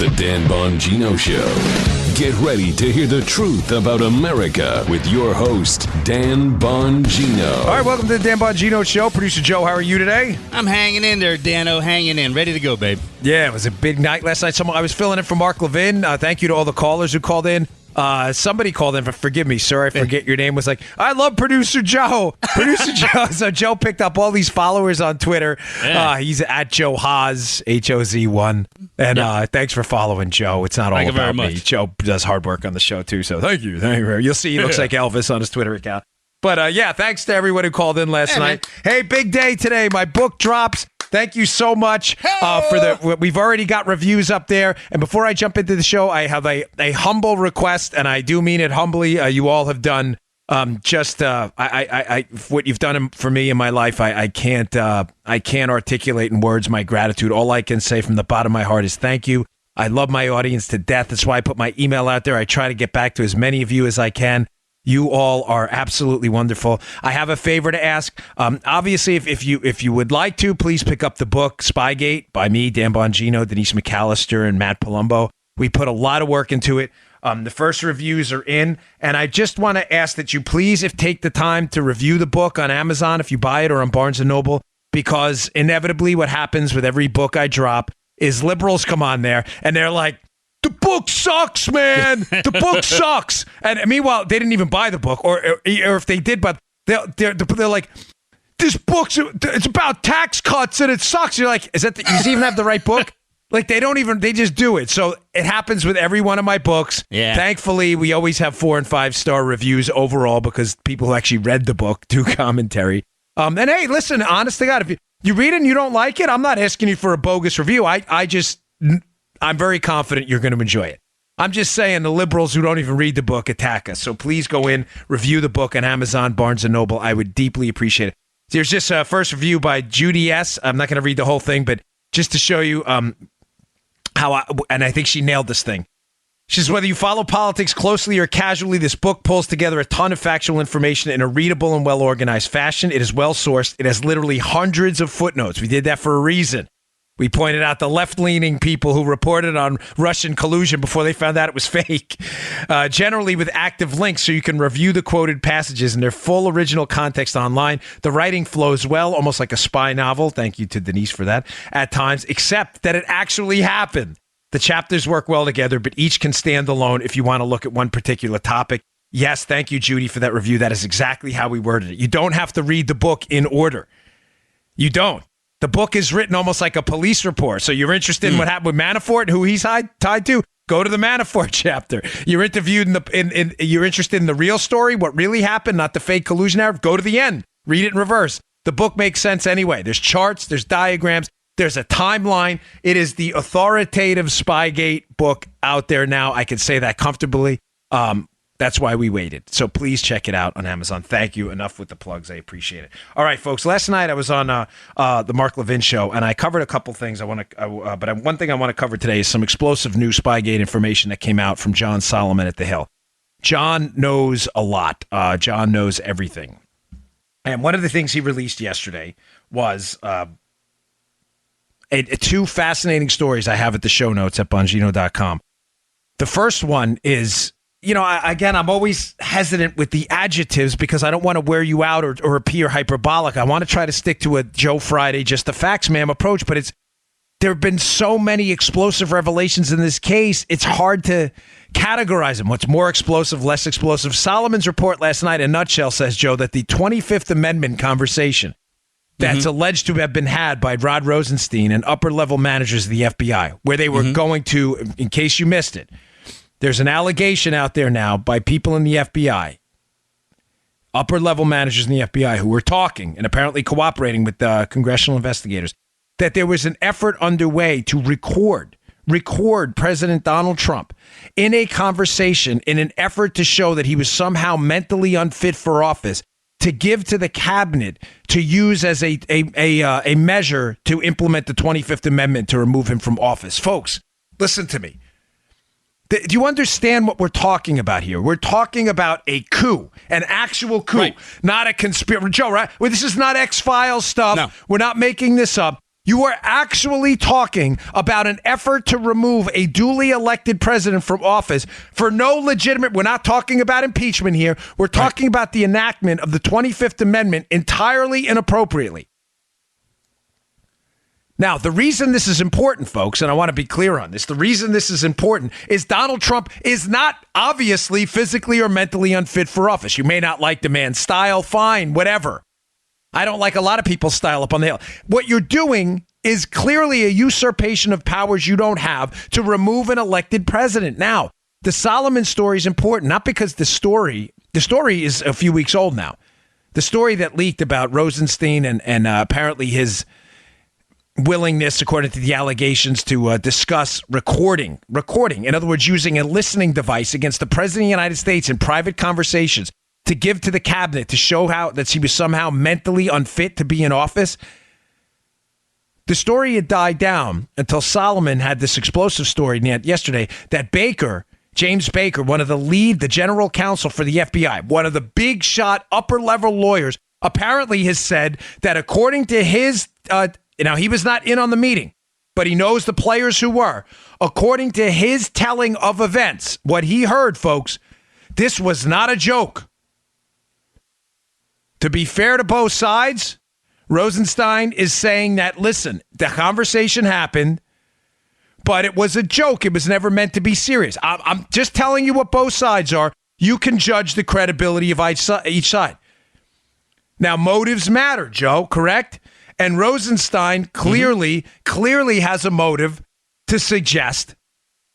The Dan Bongino Show. Get ready to hear the truth about America with your host, Dan Bongino. All right, welcome to the Dan Bongino Show. Producer Joe, how are you today? I'm hanging in there, Dano, hanging in. Ready to go, babe. Yeah, it was a big night last night. I was filling in for Mark Levin. Thank you to all the callers who called in. Somebody called in, forgive me, sir, I forget your name, was like, I love Producer Joe. Producer Joe. So Joe picked up all these followers on Twitter. Yeah. He's at Joe Haas, HOZ1. And thanks for following Joe. It's not all about me. Joe does hard work on the show, too. So thank you. You'll see he looks like Elvis on his Twitter account. But thanks to everyone who called in last night. Man. Hey, big day today. My book drops. Thank you so much we've already got reviews up there. And before I jump into the show, I have a humble request, and I do mean it humbly. You all have done what you've done for me in my life. I can't articulate in words my gratitude. All I can say from the bottom of my heart is thank you. I love my audience to death. That's why I put my email out there. I try to get back to as many of you as I can. You all are absolutely wonderful. I have a favor to ask. Obviously, if you would like to, please pick up the book Spygate by me, Dan Bongino, Denise McAllister, and Matt Palumbo. We put a lot of work into it. The first reviews are in, and I just want to ask that you please take the time to review the book on Amazon if you buy it or on Barnes & Noble, because inevitably what happens with every book I drop is liberals come on there, and they're like, the book sucks, man. The book sucks. And meanwhile, they didn't even buy the book, or if they did, but they're like, this book's it's about tax cuts and it sucks. You're like, does he even have the right book? Like they just do it. So it happens with every one of my books. Yeah. Thankfully, we always have 4 and 5 star reviews overall because people who actually read the book do commentary. And hey, listen, honest to God, if you read it and you don't like it, I'm not asking you for a bogus review. I'm very confident you're going to enjoy it. I'm just saying the liberals who don't even read the book attack us. So please go in, review the book on Amazon, Barnes & Noble. I would deeply appreciate it. There's just a first review by Judy S. I'm not going to read the whole thing, but just to show you and I think she nailed this thing. She says, whether you follow politics closely or casually, this book pulls together a ton of factual information in a readable and well-organized fashion. It is well-sourced. It has literally hundreds of footnotes. We did that for a reason. We pointed out the left-leaning people who reported on Russian collusion before they found out it was fake, generally with active links so you can review the quoted passages in their full original context online. The writing flows well, almost like a spy novel. Thank you to Denise for that at times, except that it actually happened. The chapters work well together, but each can stand alone if you want to look at one particular topic. Yes, thank you, Judy, for that review. That is exactly how we worded it. You don't have to read the book in order. You don't. The book is written almost like a police report. So you're interested in what happened with Manafort and who he's tied to? Go to the Manafort chapter. You're interviewed you're interested in the real story, what really happened, not the fake collusion narrative? Go to the end. Read it in reverse. The book makes sense anyway. There's charts, there's diagrams, there's a timeline. It is the authoritative Spygate book out there now. I can say that comfortably. That's why we waited. So please check it out on Amazon. Thank you. Enough with the plugs. I appreciate it. All right, folks. Last night I was on the Mark Levin show, and I covered a couple things. But one thing I want to cover today is some explosive new Spygate information that came out from John Solomon at The Hill. John knows a lot. John knows everything. And one of the things he released yesterday was two fascinating stories I have at the show notes at Bongino.com. The first one is, I'm always hesitant with the adjectives because I don't want to wear you out or appear hyperbolic. I want to try to stick to a Joe Friday, just the facts, ma'am approach. But there have been so many explosive revelations in this case, it's hard to categorize them. What's more explosive, less explosive? Solomon's report last night, in a nutshell, says, Joe, that the 25th Amendment conversation that's alleged to have been had by Rod Rosenstein and upper-level managers of the FBI, where they were going to, in case you missed it, there's an allegation out there now by people in the FBI, upper-level managers in the FBI who were talking and apparently cooperating with congressional investigators, that there was an effort underway to record President Donald Trump in a conversation in an effort to show that he was somehow mentally unfit for office, to give to the cabinet to use as a measure to implement the 25th Amendment to remove him from office. Folks, listen to me. Do you understand what we're talking about here? We're talking about a coup, an actual coup, not a conspiracy. Joe, right? Well, this is not X-Files stuff. No. We're not making this up. You are actually talking about an effort to remove a duly elected president from office for no legitimate. We're not talking about impeachment here. We're talking about the enactment of the 25th Amendment entirely inappropriately. Now, the reason this is important, folks, and I want to be clear on this, the reason this is important is Donald Trump is not obviously physically or mentally unfit for office. You may not like the man's style, fine, whatever. I don't like a lot of people's style up on the hill. What you're doing is clearly a usurpation of powers you don't have to remove an elected president. Now, the Solomon story is important, not because the story is a few weeks old now. The story that leaked about Rosenstein and apparently his willingness, according to the allegations, to discuss recording. In other words, using a listening device against the president of the United States in private conversations to give to the cabinet to show how that she was somehow mentally unfit to be in office. The story had died down until Solomon had this explosive story yesterday that James Baker, the general counsel for the FBI, one of the big shot upper level lawyers, apparently has said that according to his, now he was not in on the meeting, but he knows the players who were. According to his telling of events, what he heard, folks, this was not a joke. To be fair to both sides, Rosenstein is saying that, listen, the conversation happened, but it was a joke. It was never meant to be serious. I'm just telling you what both sides are. You can judge the credibility of each side. Now, motives matter, Joe, correct? And Rosenstein clearly has a motive to suggest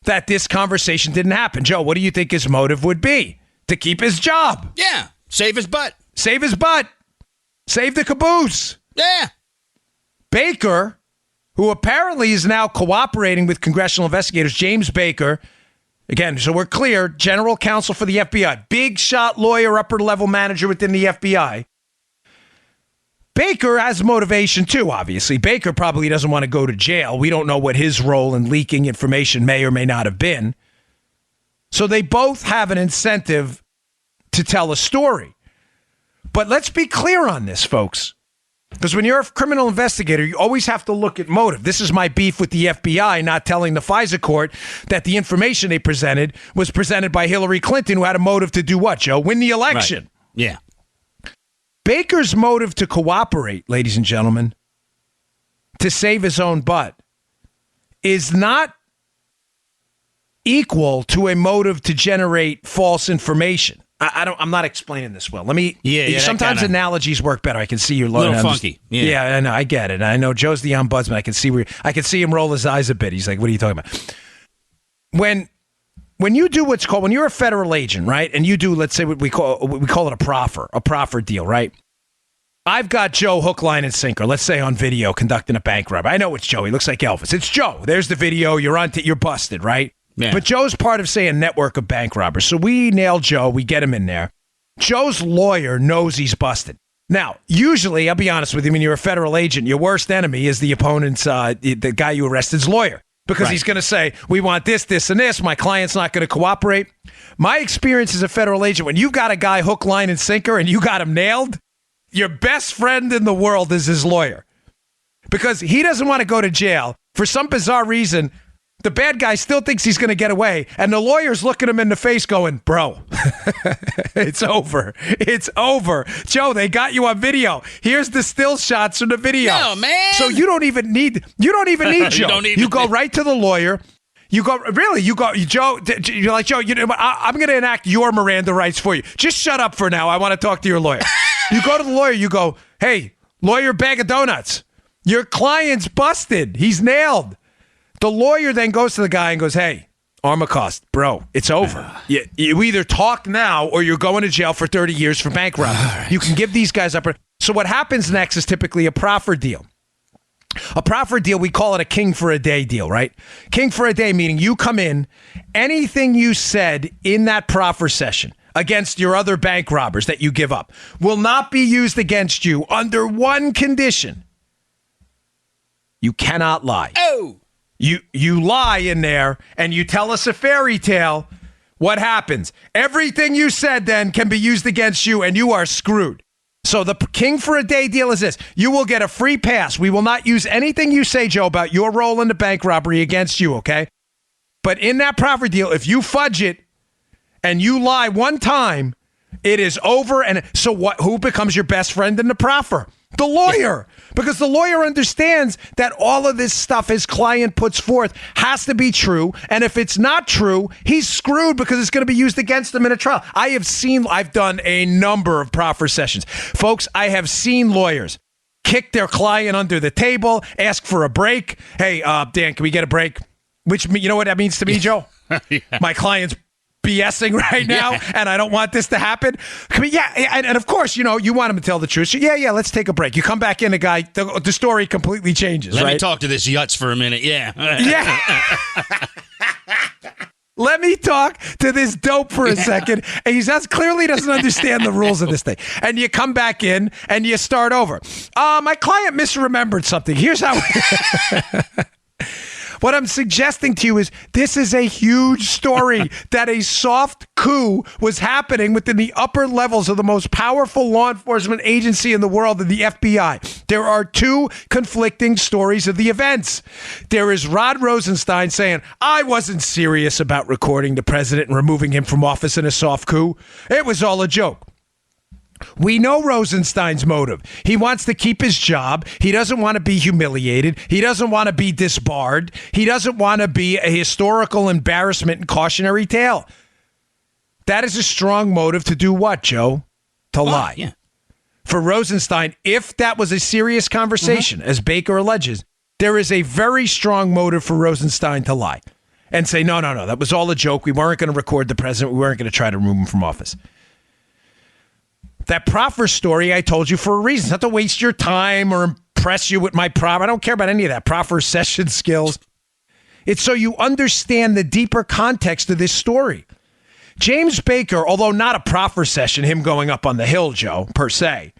that this conversation didn't happen. Joe, what do you think his motive would be? To keep his job. Yeah, save his butt. Save his butt. Save the caboose. Yeah. Baker, who apparently is now cooperating with congressional investigators, James Baker, again, so we're clear, general counsel for the FBI, big shot lawyer, upper level manager within the FBI. Baker has motivation too, obviously. Baker probably doesn't want to go to jail. We don't know what his role in leaking information may or may not have been. So they both have an incentive to tell a story. But let's be clear on this, folks. Because when you're a criminal investigator, you always have to look at motive. This is my beef with the FBI not telling the FISA court that the information they presented was presented by Hillary Clinton, who had a motive to do what, Joe? Win the election. Right. Yeah. Baker's motive to cooperate, ladies and gentlemen, to save his own butt, is not equal to a motive to generate false information. I'm not explaining this well. Let me. Yeah. Sometimes analogies work better. I can see your little funky. Yeah, I know. I get it. I know Joe's the ombudsman. I can see him roll his eyes a bit. He's like, "What are you talking about?" When you do when you're a federal agent, right? And you do, let's say what we call it a proffer deal, right? I've got Joe hook, line, and sinker. Let's say on video conducting a bank robbery. I know it's Joe. He looks like Elvis. It's Joe. There's the video. You're busted, right? Yeah. But Joe's part of, say, a network of bank robbers. So we nail Joe. We get him in there. Joe's lawyer knows he's busted. Now, usually, I'll be honest with you, when you're a federal agent, your worst enemy is the opponent's, the guy you arrested's lawyer. Because he's going to say, we want this, this, and this. My client's not going to cooperate. My experience as a federal agent, when you've got a guy hook, line, and sinker, and you got him nailed, your best friend in the world is his lawyer. Because he doesn't want to go to jail. For some bizarre reason, the bad guy still thinks he's going to get away, and the lawyer's looking him in the face going, bro, it's over. It's over. Joe, they got you on video. Here's the still shots from the video. No, man. So you don't even need Joe. You go right to the lawyer. Joe, you're like, Joe, I'm going to enact your Miranda rights for you. Just shut up for now. I want to talk to your lawyer. You go to the lawyer. You go, hey, lawyer, bag of donuts. Your client's busted. He's nailed. The lawyer then goes to the guy and goes, hey, Armacost, bro, it's over. You either talk now or you're going to jail for 30 years for bank robbery. Right. You can give these guys up. So what happens next is typically a proffer deal. A proffer deal, we call it a king for a day deal, right? King for a day, meaning you come in, anything you said in that proffer session against your other bank robbers that you give up will not be used against you under one condition. You cannot lie. Oh! You lie in there and you tell us a fairy tale. What happens? Everything you said then can be used against you and you are screwed. So the king for a day deal is this. You will get a free pass. We will not use anything you say, Joe, about your role in the bank robbery against you, okay? But in that proffer deal, if you fudge it and you lie one time, it is over. And so what? Who becomes your best friend in the proffer? The lawyer. Because the lawyer understands that all of this stuff his client puts forth has to be true. And if it's not true, he's screwed because it's going to be used against him in a trial. I've done a number of proffer sessions. Folks, I have seen lawyers kick their client under the table, ask for a break. Hey, Dan, can we get a break? Which, you know what that means to me, Joe? Yeah. My client's BSing right now, and I don't want this to happen. And of course, you want him to tell the truth. So yeah, let's take a break. You come back in, the story completely changes. Let me talk to this Yutz for a minute. Yeah. Let me talk to this dope for a second. And he clearly doesn't understand the rules of this thing. And you come back in and you start over. My client misremembered something. Here's how. What I'm suggesting to you is this is a huge story that a soft coup was happening within the upper levels of the most powerful law enforcement agency in the world, the FBI. There are two conflicting stories of the events. There is Rod Rosenstein saying, I wasn't serious about recording the president and removing him from office in a soft coup. It was all a joke. We know Rosenstein's motive. He wants to keep his job. He doesn't want to be humiliated. He doesn't want to be disbarred. He doesn't want to be a historical embarrassment and cautionary tale. That is a strong motive to do what, Joe? To lie. Yeah. For Rosenstein, if that was a serious conversation, as Baker alleges, there is a very strong motive for Rosenstein to lie and say, no, that was all a joke. We weren't going to record the president. We weren't going to try to remove him from office. That proffer story I told you for a reason. It's not to waste your time or impress you with my proffer. I don't care about any of that. Proffer session skills. It's so you understand the deeper context of this story. James Baker, although not a proffer session, him going up on the Hill, Joe, per se,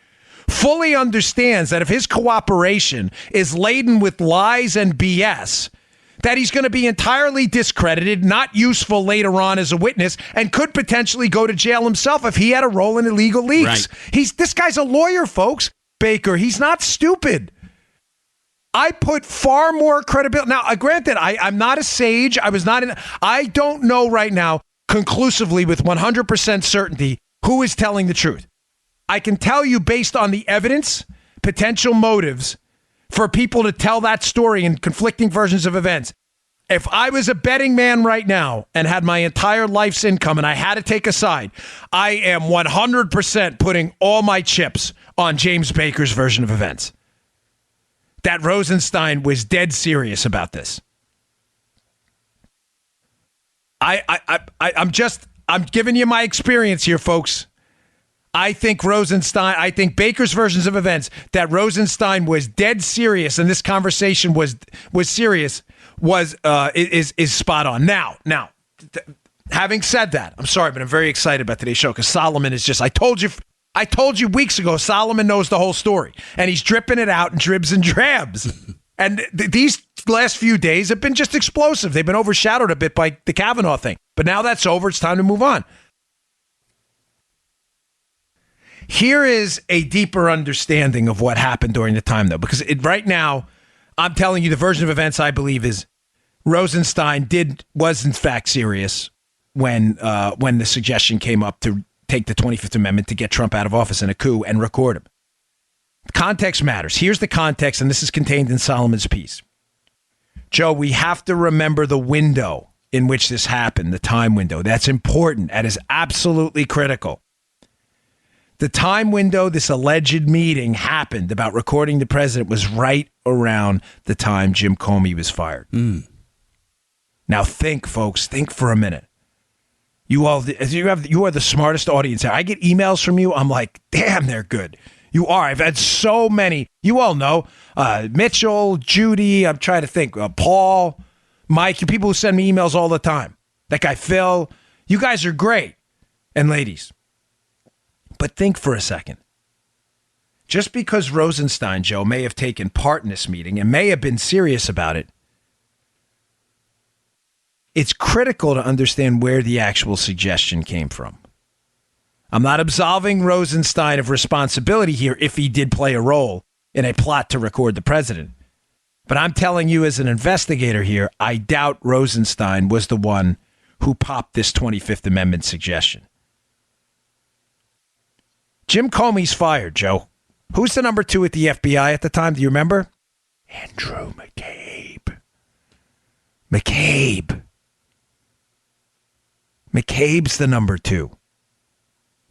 fully understands that if his cooperation is laden with lies and BS, that he's going to be entirely discredited, not useful later on as a witness, and could potentially go to jail himself if he had a role in illegal leaks. Right. This guy's a lawyer, folks. Baker, he's not stupid. I put far more credibility. Now, granted, I'm not a sage. I don't know right now conclusively with 100% certainty who is telling the truth. I can tell you based on the evidence, potential motives, for people to tell that story in conflicting versions of events. If I was a betting man right now and had my entire life's income and I had to take a side, I am 100% putting all my chips on James Baker's version of events. That Rosenstein was dead serious about this. I'm giving you my experience here, folks. I think Baker's versions of events, that Rosenstein was dead serious and this conversation was serious, is spot on. Now, having said that, I'm sorry, but I'm very excited about today's show because Solomon is just, I told you weeks ago, Solomon knows the whole story and he's dripping it out in dribs and drabs. And these last few days have been just explosive. They've been overshadowed a bit by the Kavanaugh thing, but now that's over. It's time to move on. Here is a deeper understanding of what happened during the time, though, because right now, I'm telling you the version of events I believe is Rosenstein was in fact serious when the suggestion came up to take the 25th Amendment to get Trump out of office in a coup and record him. Context matters. Here's the context, and this is contained in Solomon's piece. Joe, we have to remember the window in which this happened, the time window. That's important. That is absolutely critical. The time window this alleged meeting happened about recording the president was right around the time Jim Comey was fired. Now think, folks, think for a minute. You are the smartest audience here. I get emails from you. I'm like, damn, they're good. You are. I've had so many. You all know Mitchell, Judy. I'm trying to think. Paul, Mike. You people who send me emails all the time. That guy Phil. You guys are great, and ladies. But think for a second. Just because Rosenstein, Joe, may have taken part in this meeting and may have been serious about it, it's critical to understand where the actual suggestion came from. I'm not absolving Rosenstein of responsibility here if he did play a role in a plot to record the president. But I'm telling you as an investigator here, I doubt Rosenstein was the one who popped this 25th Amendment suggestion. Jim Comey's fired, Joe. Who's the number 2 at the FBI at the time? Do you remember? Andrew McCabe. McCabe's the number 2.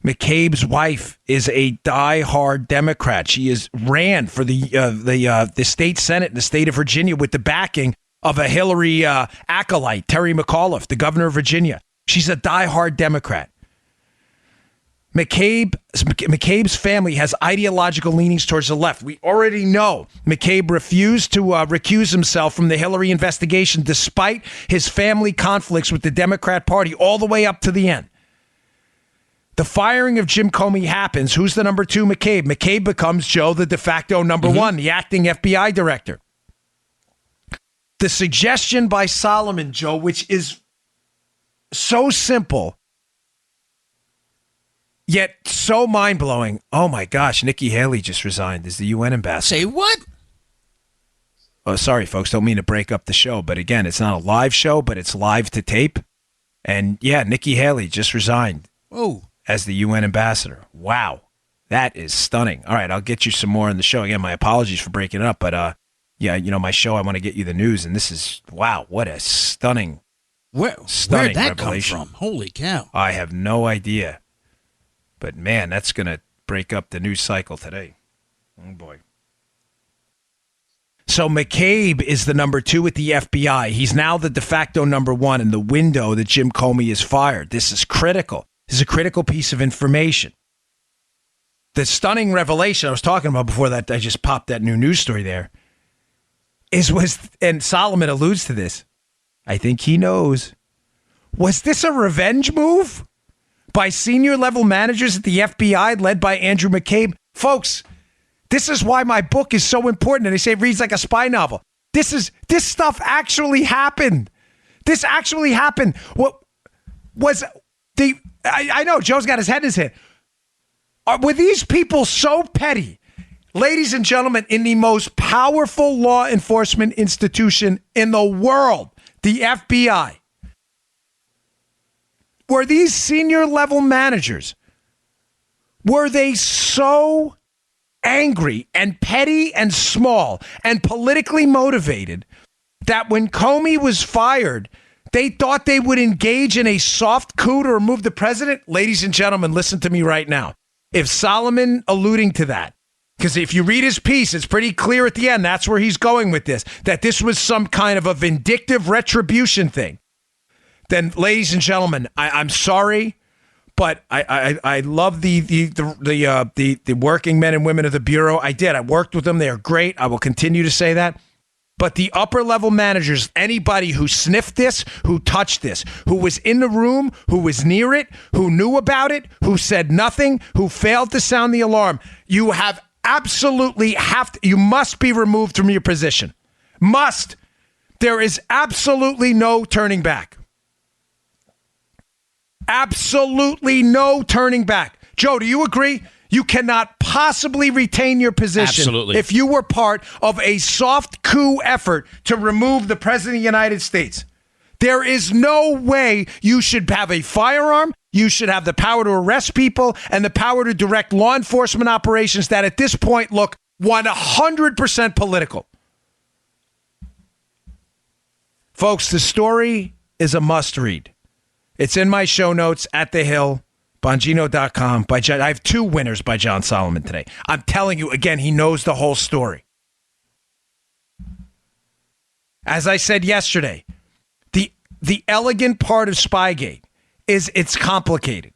McCabe's wife is a die-hard Democrat. She ran for the state Senate in the state of Virginia with the backing of a Hillary acolyte, Terry McAuliffe, the governor of Virginia. She's a die-hard Democrat. McCabe's family has ideological leanings towards the left. We already know McCabe refused to recuse himself from the Hillary investigation despite his family conflicts with the Democrat Party all the way up to the end. The firing of Jim Comey happens. Who's the number 2? McCabe. McCabe becomes, Joe, the de facto number 1, the acting FBI director. The suggestion by Solomon, Joe, which is so simple, yet so mind-blowing. Oh, my gosh, Nikki Haley just resigned as the UN ambassador. Say what? Oh, sorry, folks, don't mean to break up the show. But again, it's not a live show, but it's live to tape. And yeah, Nikki Haley just resigned. Oh. As the UN ambassador. Wow. That is stunning. All right, I'll get you some more on the show. Again, my apologies for breaking it up, but yeah, my show, I want to get you the news, and this is, wow, what a stunning Where'd that revelation. come from? Holy cow. I have no idea. But man, that's going to break up the news cycle today. Oh boy. So McCabe is the number 2 at the FBI. He's now the de facto number 1 in the window that Jim Comey is fired. This is critical. This is a critical piece of information. The stunning revelation I was talking about before that, I just popped that new news story there, and Solomon alludes to this. I think he knows. Was this a revenge move by senior level managers at the FBI led by Andrew McCabe? Folks, this is why my book is so important. And they say it reads like a spy novel. This stuff actually happened. This actually happened. What was I know Joe's got his head in his head. Were these people so petty? Ladies and gentlemen, in the most powerful law enforcement institution in the world, the FBI, were these senior level managers, were they so angry and petty and small and politically motivated that when Comey was fired, they thought they would engage in a soft coup to remove the president? Ladies and gentlemen, listen to me right now. If Solomon alluding to that, because if you read his piece, it's pretty clear at the end, that's where he's going with this, that this was some kind of a vindictive retribution thing, then ladies and gentlemen, I'm sorry, but I love the working men and women of the Bureau. I worked with them. They are great. I will continue to say that. But the upper level managers, anybody who sniffed this, who touched this, who was in the room, who was near it, who knew about it, who said nothing, who failed to sound the alarm, you must be removed from your position. Must. There is absolutely no turning back. Absolutely no turning back. Joe, do you agree? You cannot possibly retain your position Absolutely. If you were part of a soft coup effort to remove the president of the United States. There is no way you should have a firearm. You should have the power to arrest people and the power to direct law enforcement operations that at this point look 100% political. Folks, the story is a must read. It's in my show notes at The Hill. Bongino.com. I have 2 winners by John Solomon today. I'm telling you, again, he knows the whole story. As I said yesterday, the elegant part of Spygate is it's complicated.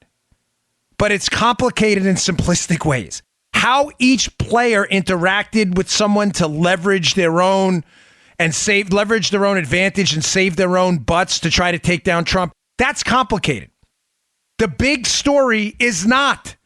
But it's complicated in simplistic ways. How each player interacted with someone to leverage their own advantage and save their own butts to try to take down Trump, that's complicated. The big story is not.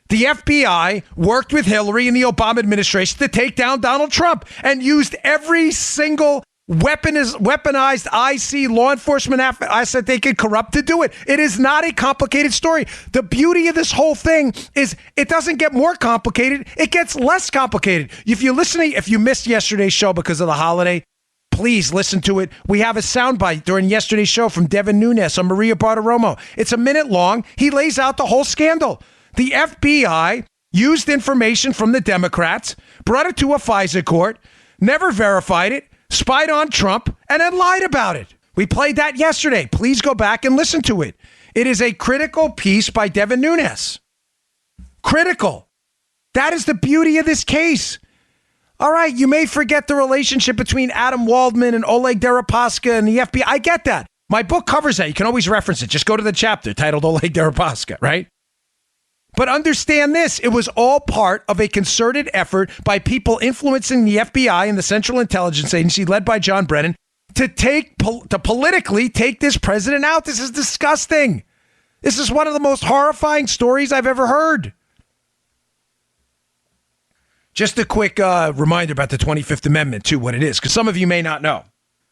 The FBI worked with Hillary and the Obama administration to take down Donald Trump and used every single weaponized IC law enforcement asset they could corrupt to do it. It is not a complicated story. The beauty of this whole thing is it doesn't get more complicated. It gets less complicated. If you missed yesterday's show because of the holiday, please listen to it. We have a soundbite during yesterday's show from Devin Nunes on Maria Bartiromo. It's a minute long. He lays out the whole scandal. The FBI used information from the Democrats, brought it to a FISA court, never verified it, spied on Trump, and then lied about it. We played that yesterday. Please go back and listen to it. It is a critical piece by Devin Nunes. Critical. That is the beauty of this case. All right, you may forget the relationship between Adam Waldman and Oleg Deripaska and the FBI. I get that. My book covers that. You can always reference it. Just go to the chapter titled Oleg Deripaska, right? But understand this. It was all part of a concerted effort by people influencing the FBI and the Central Intelligence Agency led by John Brennan to politically take this president out. This is disgusting. This is one of the most horrifying stories I've ever heard. Just a quick reminder about the 25th Amendment, too, what it is, because some of you may not know.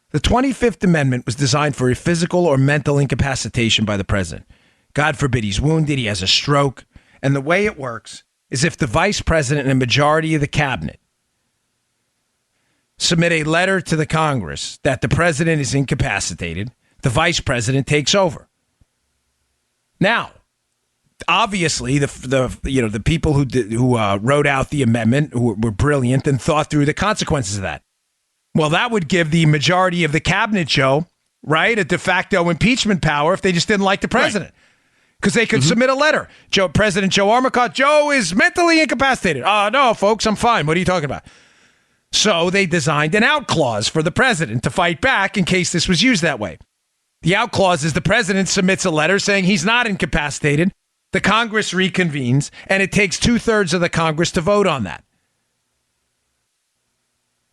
The 25th Amendment was designed for a physical or mental incapacitation by the president. God forbid he's wounded, he has a stroke. And the way it works is if the vice president and a majority of the cabinet submit a letter to the Congress that the president is incapacitated, the vice president takes over. Now, obviously, the people who wrote out the amendment who were brilliant and thought through the consequences of that. Well, that would give the majority of the cabinet, Joe, right, a de facto impeachment power if they just didn't like the president. Because they could submit a letter. President Joe Armacost, Joe is mentally incapacitated. No, folks, I'm fine. What are you talking about? So they designed an out clause for the president to fight back in case this was used that way. The out clause is the president submits a letter saying he's not incapacitated. The Congress reconvenes, and it takes 2/3 of the Congress to vote on that.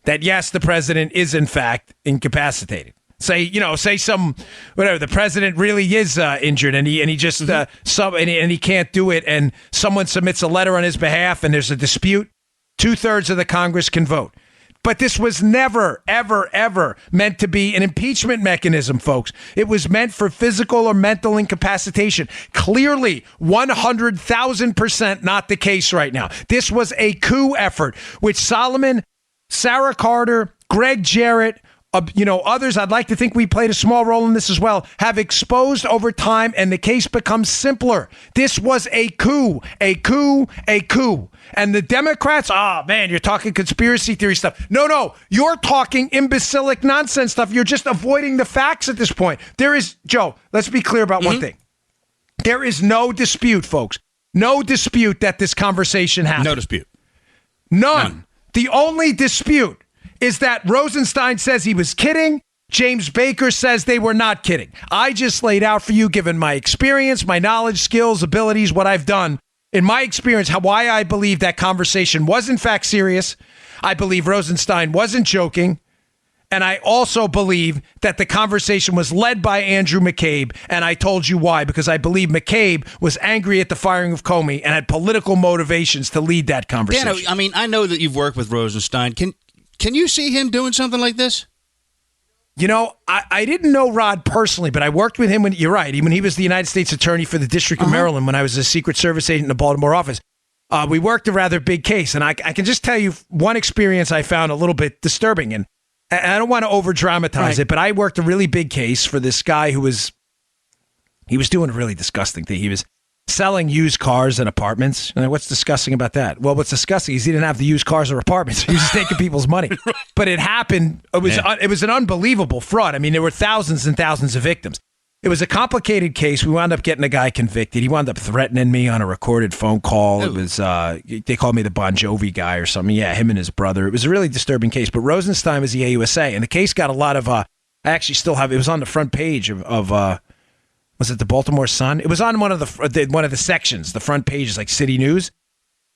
That, yes, the president is, in fact, incapacitated. Say the president really is injured and he just and he can't do it, and someone submits a letter on his behalf and there's a dispute. 2/3 of the Congress can vote. But this was never, ever, ever meant to be an impeachment mechanism, folks. It was meant for physical or mental incapacitation. Clearly, 100,000% not the case right now. This was a coup effort, which Solomon, Sarah Carter, Greg Jarrett, others, I'd like to think we played a small role in this as well, have exposed over time, and the case becomes simpler. This was a coup, a coup, a coup. And the Democrats, man, you're talking conspiracy theory stuff. No, you're talking imbecilic nonsense stuff. You're just avoiding the facts at this point. Joe, let's be clear about one thing. There is no dispute, folks. No dispute that this conversation happened. No dispute. None. The only dispute is that Rosenstein says he was kidding. James Baker says they were not kidding. I just laid out for you, given my experience, my knowledge, skills, abilities, what I've done, in my experience, why I believe that conversation was in fact serious. I believe Rosenstein wasn't joking. And I also believe that the conversation was led by Andrew McCabe, and I told you why, because I believe McCabe was angry at the firing of Comey and had political motivations to lead that conversation. Dan, I know that you've worked with Rosenstein. Can you see him doing something like this? I didn't know Rod personally, but I worked with him when he was the United States Attorney for the District of Maryland when I was a Secret Service agent in the Baltimore office. We worked a rather big case, and I can just tell you one experience I found a little bit disturbing, and I don't want to over-dramatize it, but I worked a really big case for this guy he was doing a really disgusting thing. He was selling used cars and apartments. And what's disgusting about that? Well, what's disgusting is he didn't have the used cars or apartments. He was just taking people's money. But it happened. It was an unbelievable fraud. There were thousands and thousands of victims. It was a complicated case. We wound up getting a guy convicted. He wound up threatening me on a recorded phone call. It was they called me the Bon Jovi guy or something. Yeah, him and his brother. It was a really disturbing case. But Rosenstein was the AUSA, and the case got a lot of. I actually still have. It was on the front page of was it the Baltimore Sun? It was on one of the sections. The front page is like City News.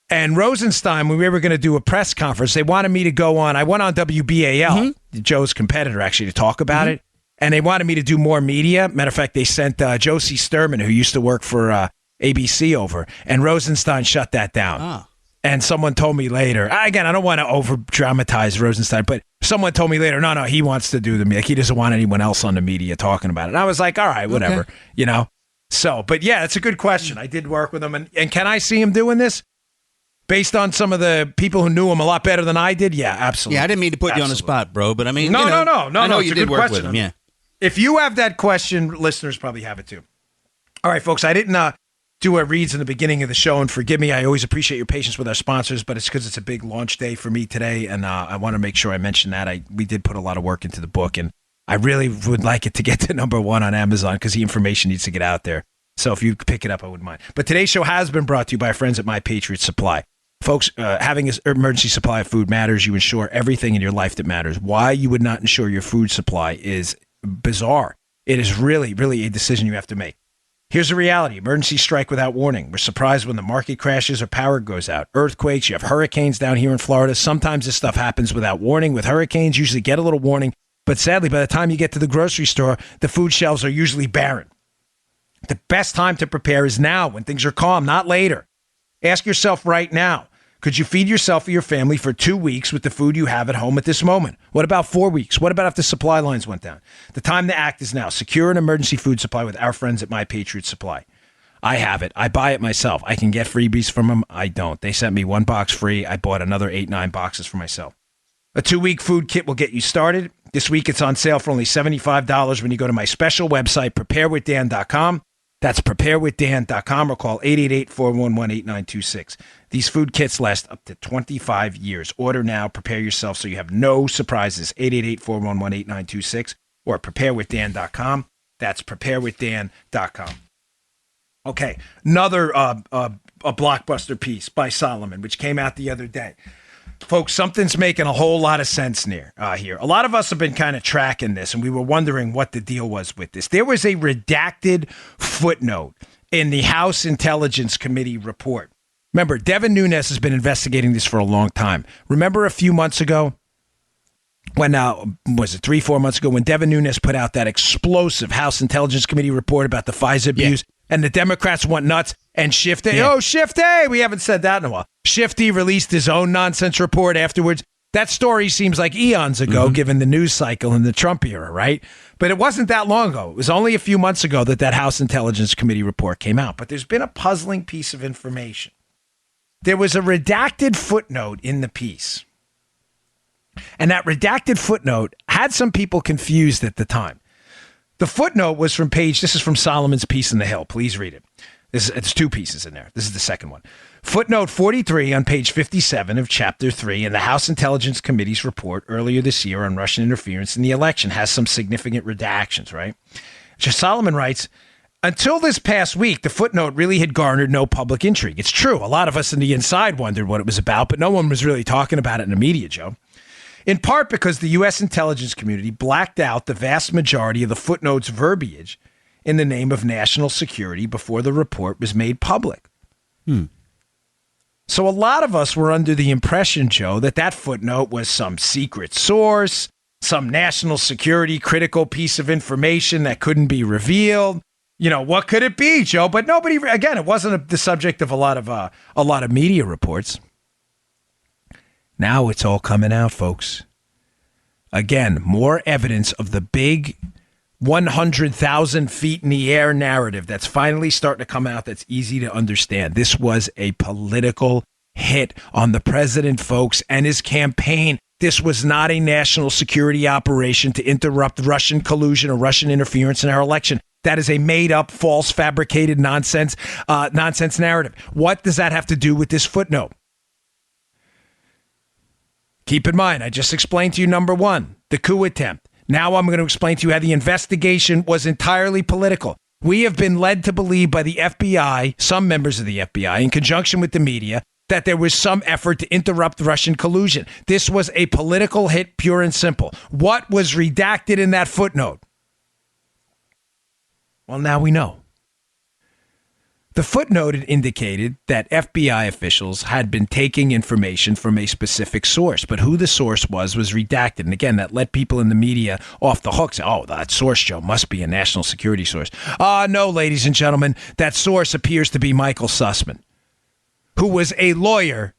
And Rosenstein, when we were going to do a press conference, they wanted me to go on. I went on WBAL, Joe's competitor, actually, to talk about it. And they wanted me to do more media. Matter of fact, they sent Josie Sturman, who used to work for ABC, over. And Rosenstein shut that down. And someone told me later, again, I don't want to over dramatize Rosenstein, but someone told me later, no, he wants to do the media. Like, he doesn't want anyone else on the media talking about it. And I was like, all right, whatever, Okay. So, but yeah, it's a good question. I did work with him. And can I see him doing this? Based on some of the people who knew him a lot better than I did? Yeah, absolutely. Yeah, I didn't mean to put you on the spot, bro, but I mean, No. I know It's you a did good work question. with him, yeah. If you have that question, listeners probably have it too. All right, folks, I didn't do a reads in the beginning of the show, and forgive me, I always appreciate your patience with our sponsors, but it's because it's a big launch day for me today, and I want to make sure I mention that. We did put a lot of work into the book, and I really would like it to get to number 1 on Amazon because the information needs to get out there. So if you pick it up, I wouldn't mind. But today's show has been brought to you by our friends at My Patriot Supply. Folks, having an emergency supply of food matters. You ensure everything in your life that matters. Why you would not ensure your food supply is bizarre. It is really, really a decision you have to make. Here's the reality. Emergencies strike without warning. We're surprised when the market crashes or power goes out. Earthquakes, you have hurricanes down here in Florida. Sometimes this stuff happens without warning. With hurricanes, you usually get a little warning. But sadly, by the time you get to the grocery store, the food shelves are usually barren. The best time to prepare is now when things are calm, not later. Ask yourself right now, could you feed yourself or your family for 2 weeks with the food you have at home at this moment? What about 4 weeks? What about if the supply lines went down? The time to act is now. Secure an emergency food supply with our friends at My Patriot Supply. I have it. I buy it myself. I can get freebies from them. I don't. They sent me 1 box free. I bought another 8-9 boxes for myself. A 2-week food kit will get you started. This week it's on sale for only $75 when you go to my special website, preparewithdan.com. That's preparewithdan.com or call 888-411-8926. These food kits last up to 25 years. Order now. Prepare yourself so you have no surprises. 888-411-8926 or preparewithdan.com. That's preparewithdan.com. Okay, another a blockbuster piece by Solomon, which came out the other day. Folks, something's making a whole lot of sense here. A lot of us have been kind of tracking this, and we were wondering what the deal was with this. There was a redacted footnote in the House Intelligence Committee report. Remember, Devin Nunes has been investigating this for a long time. Remember a few months ago when, was it 3-4 months ago, when Devin Nunes put out that explosive House Intelligence Committee report about the FISA abuse, and the Democrats went nuts, and Shifty, Shifty, we haven't said that in a while. Shifty released his own nonsense report afterwards. That story seems like eons ago, given the news cycle in the Trump era, right? But it wasn't that long ago. It was only a few months ago that House Intelligence Committee report came out. But there's been a puzzling piece of information. There was a redacted footnote in the piece. And that redacted footnote had some people confused at the time. The footnote was this is from Solomon's piece in The Hill. Please read it. It's 2 pieces in there. This is the second one. Footnote 43 on page 57 of Chapter 3 in the House Intelligence Committee's report earlier this year on Russian interference in the election has some significant redactions, right? Solomon writes, until this past week, the footnote really had garnered no public intrigue. It's true. A lot of us in the inside wondered what it was about, but no one was really talking about it in the media, Joe. In part because the U.S. intelligence community blacked out the vast majority of the footnote's verbiage in the name of national security before the report was made public. So a lot of us were under the impression, Joe, that footnote was some secret source, some national security critical piece of information that couldn't be revealed. What could it be, Joe? But nobody, again, it wasn't the subject of a lot of media reports. Now it's all coming out, folks. Again, more evidence of the big 100,000 feet in the air narrative that's finally starting to come out that's easy to understand. This was a political hit on the president, folks, and his campaign. This was not a national security operation to interrupt Russian collusion or Russian interference in our election. That is a made-up, false, fabricated nonsense narrative. What does that have to do with this footnote? Keep in mind, I just explained to you, number 1, the coup attempt. Now I'm going to explain to you how the investigation was entirely political. We have been led to believe by the FBI, some members of the FBI, in conjunction with the media, that there was some effort to interrupt Russian collusion. This was a political hit, pure and simple. What was redacted in that footnote? Well, now we know. The footnote indicated that FBI officials had been taking information from a specific source, but who the source was redacted. And again, that let people in the media off the hook. Say, that source, Joe, must be a national security source. No, ladies and gentlemen, that source appears to be Michael Sussman, who was a lawyer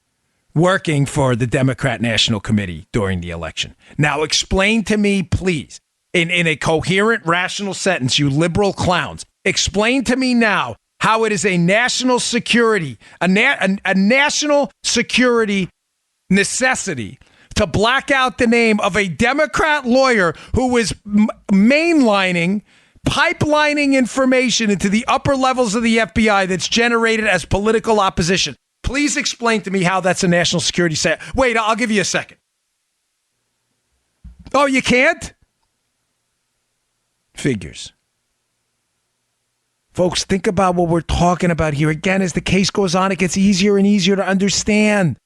working for the Democrat National Committee during the election. Now explain to me, please, in a coherent, rational sentence, you liberal clowns, explain to me now how it is a national security, a national security necessity to black out the name of a Democrat lawyer who was pipelining information into the upper levels of the FBI that's generated as political opposition. Please explain to me how that's a national security set. Wait, I'll give you a second. Oh, you can't? Figures. Folks, think about what we're talking about here. Again, as the case goes on, it gets easier and easier to understand.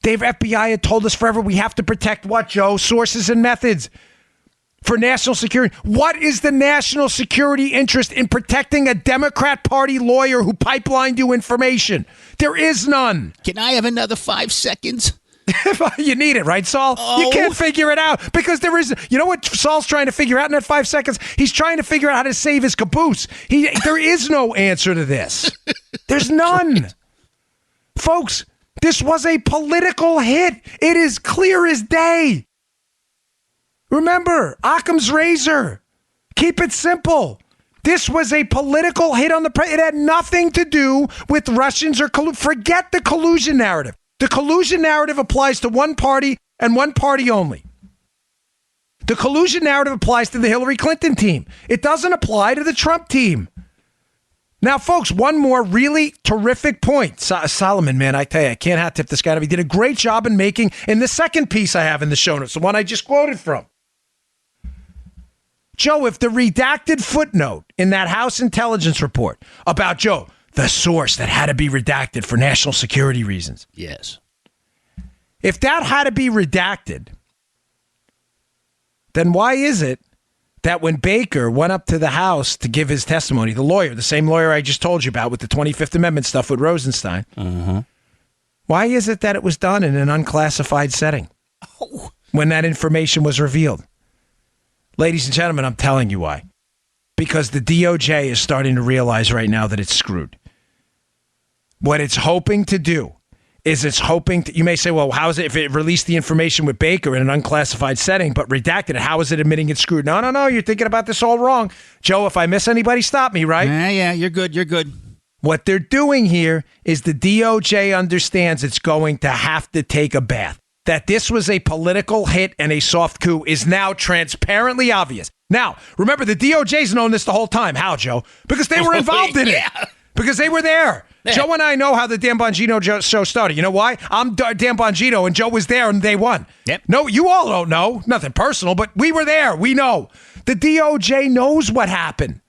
Dave, FBI had told us forever we have to protect what, Joe? Sources and methods for national security. What is the national security interest in protecting a Democrat Party lawyer who pipelined you information? There is none. Can I have another 5 seconds? You need it, right, Saul? Oh. You can't figure it out because there is. You know what Saul's trying to figure out in that 5 seconds? He's trying to figure out how to save his caboose. There is no answer to this. There's none. Folks, this was a political hit. It is clear as day. Remember, Occam's razor. Keep it simple. This was a political hit on the president. It had nothing to do with Russians or forget the collusion narrative. The collusion narrative applies to one party and one party only. The collusion narrative applies to the Hillary Clinton team. It doesn't apply to the Trump team. Now, folks, one more really terrific point. Solomon, man, I tell you, I can't hat tip this guy. He did a great job in making, in the second piece I have in the show notes, the one I just quoted from. Joe, if the redacted footnote in that House intelligence report about Joe, the source that had to be redacted for national security reasons. Yes. If that had to be redacted, then why is it that when Baker went up to the House to give his testimony, the lawyer, the same lawyer I just told you about with the 25th Amendment stuff with Rosenstein, why is it that it was done in an unclassified setting when that information was revealed? Ladies and gentlemen, I'm telling you why. Because the DOJ is starting to realize right now that it's screwed. What it's hoping to do is you may say, well, how is it if it released the information with Baker in an unclassified setting but redacted it? How is it admitting it's screwed? No, you're thinking about this all wrong. Joe, if I miss anybody, stop me, right? Yeah, you're good. What they're doing here is the DOJ understands it's going to have to take a bath. That this was a political hit and a soft coup is now transparently obvious. Now, remember, the DOJ's known this the whole time. How, Joe? Because they were involved in it. Because they were there. Yeah. Joe and I know how the Dan Bongino show started. You know why? I'm Dan Bongino, and Joe was there on day one. Yep. No, you all don't know. Nothing personal, but we were there. We know. The DOJ knows what happened.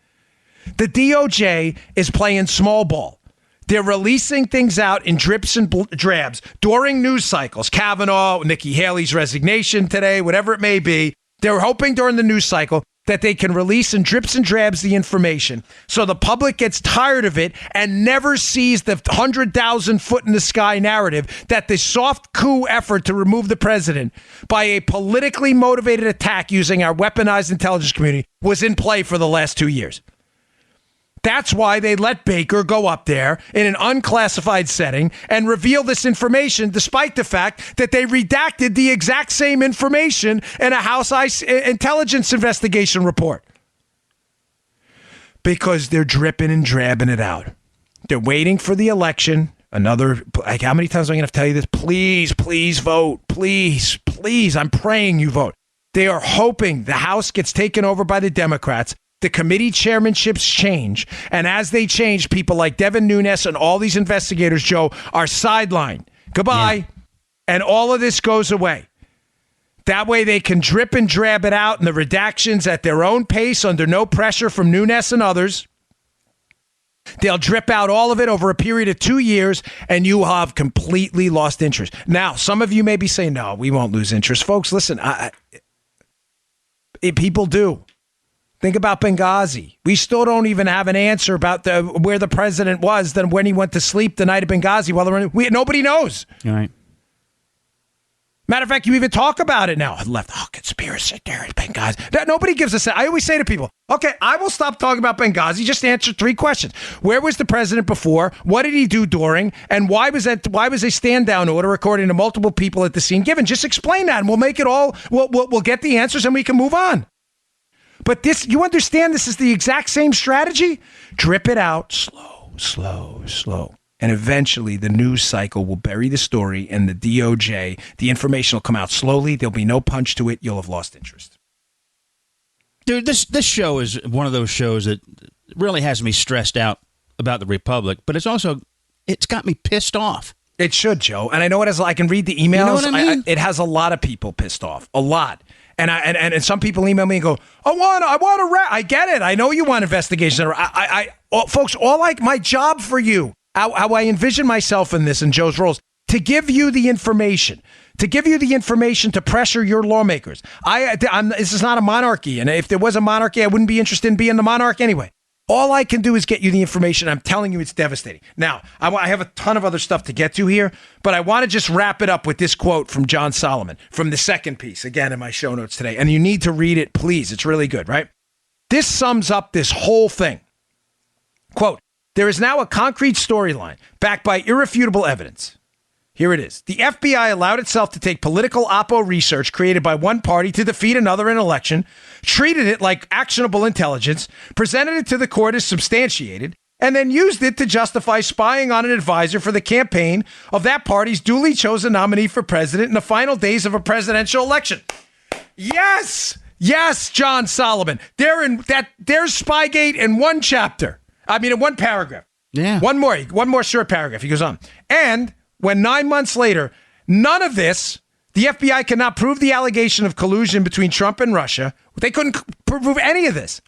The DOJ is playing small ball. They're releasing things out in drips and drabs during news cycles. Kavanaugh, Nikki Haley's resignation today, whatever it may be. They're hoping during the news cycle that they can release in drips and drabs the information so the public gets tired of it and never sees the 100,000 foot in the sky narrative that the soft coup effort to remove the president by a politically motivated attack using our weaponized intelligence community was in play for the last 2 years. That's why they let Baker go up there in an unclassified setting and reveal this information, despite the fact that they redacted the exact same information in a House intelligence investigation report. Because they're dripping and drabbing it out. They're waiting for the election. How many times am I going to have to tell you this? Please vote. Please. I'm praying you vote. They are hoping the House gets taken over by the Democrats. The committee chairmanships change, and as they change, people like Devin Nunes and all these investigators, Joe, are sidelined. Goodbye. Yeah. And all of this goes away. That way they can drip and drab it out in the redactions at their own pace under no pressure from Nunes and others. They'll drip out all of it over a period of 2 years, and you will have completely lost interest. Now, some of you may be saying, no, we won't lose interest. Folks, listen, people do. Think about Benghazi. We still don't even have an answer about where the president was than when he went to sleep the night of Benghazi. Nobody knows. All right. Matter of fact, you even talk about it now. Left, conspiracy theories, Benghazi. Nobody gives a I always say to people, okay, I will stop talking about Benghazi. Just answer 3 questions. Where was the president before? What did he do during? And why was a stand down order according to multiple people at the scene given? Just explain that and we'll make it all, we'll get the answers and we can move on. But this, you understand this is the exact same strategy? Drip it out slow. And eventually the news cycle will bury the story and the DOJ, the information will come out slowly. There'll be no punch to it. You'll have lost interest. Dude, this show is one of those shows that really has me stressed out about the Republic, but it's got me pissed off. It should, Joe. And I know it has, I can read the emails. You know what I mean? It has a lot of people pissed off. A lot. And some people email me and go, I get it. I know you want investigations. Folks, my job for you, how I envision myself in this and Joe's roles, to give you the information, to pressure your lawmakers. This is not a monarchy. And if there was a monarchy, I wouldn't be interested in being the monarch anyway. All I can do is get you the information. I'm telling you, it's devastating. Now, I have a ton of other stuff to get to here, but I want to just wrap it up with this quote from John Solomon from the second piece, again, in my show notes today. And you need to read it, please. It's really good, right? This sums up this whole thing. Quote, there is now a concrete storyline backed by irrefutable evidence. Here it is. The FBI allowed itself to take political oppo research created by one party to defeat another in an election, treated it like actionable intelligence, presented it to the court as substantiated, and then used it to justify spying on an advisor for the campaign of that party's duly chosen nominee for president in the final days of a presidential election. Yes, John Solomon. There's Spygate in one chapter. In one paragraph. Yeah. One more short paragraph. He goes on. And when 9 months later, none of this, the FBI cannot prove the allegation of collusion between Trump and Russia. They couldn't prove any of this.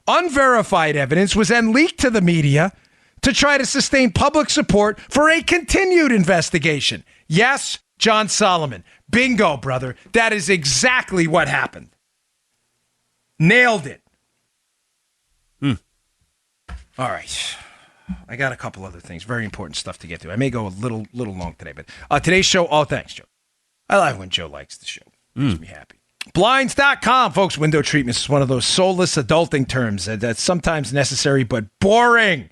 Unverified evidence was then leaked to the media to try to sustain public support for a continued investigation. Yes, John Solomon. Bingo, brother. That is exactly what happened. Nailed it. All right. I got a couple other things, very important stuff to get to. I may go a little long today, but today's show, thanks, Joe. I love when Joe likes the show. Makes me happy. Blinds.com, folks. Window treatments is one of those soulless adulting terms that's sometimes necessary but boring.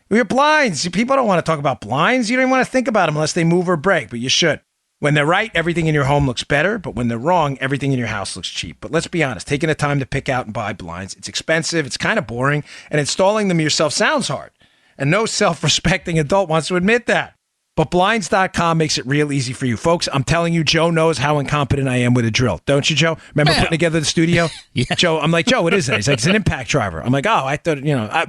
Your blinds. People don't want to talk about blinds. You don't even want to think about them unless they move or break, but you should. When they're right, everything in your home looks better, but when they're wrong, everything in your house looks cheap. But let's be honest, taking the time to pick out and buy blinds, it's expensive, it's kind of boring, and installing them yourself sounds hard. And no self-respecting adult wants to admit that. But Blinds.com makes it real easy for you. Folks, I'm telling you, Joe knows how incompetent I am with a drill. Don't you, Joe? Remember putting together the studio? Yeah. Joe, I'm like, Joe, what is that? He's like, it's an impact driver. I'm like, I thought,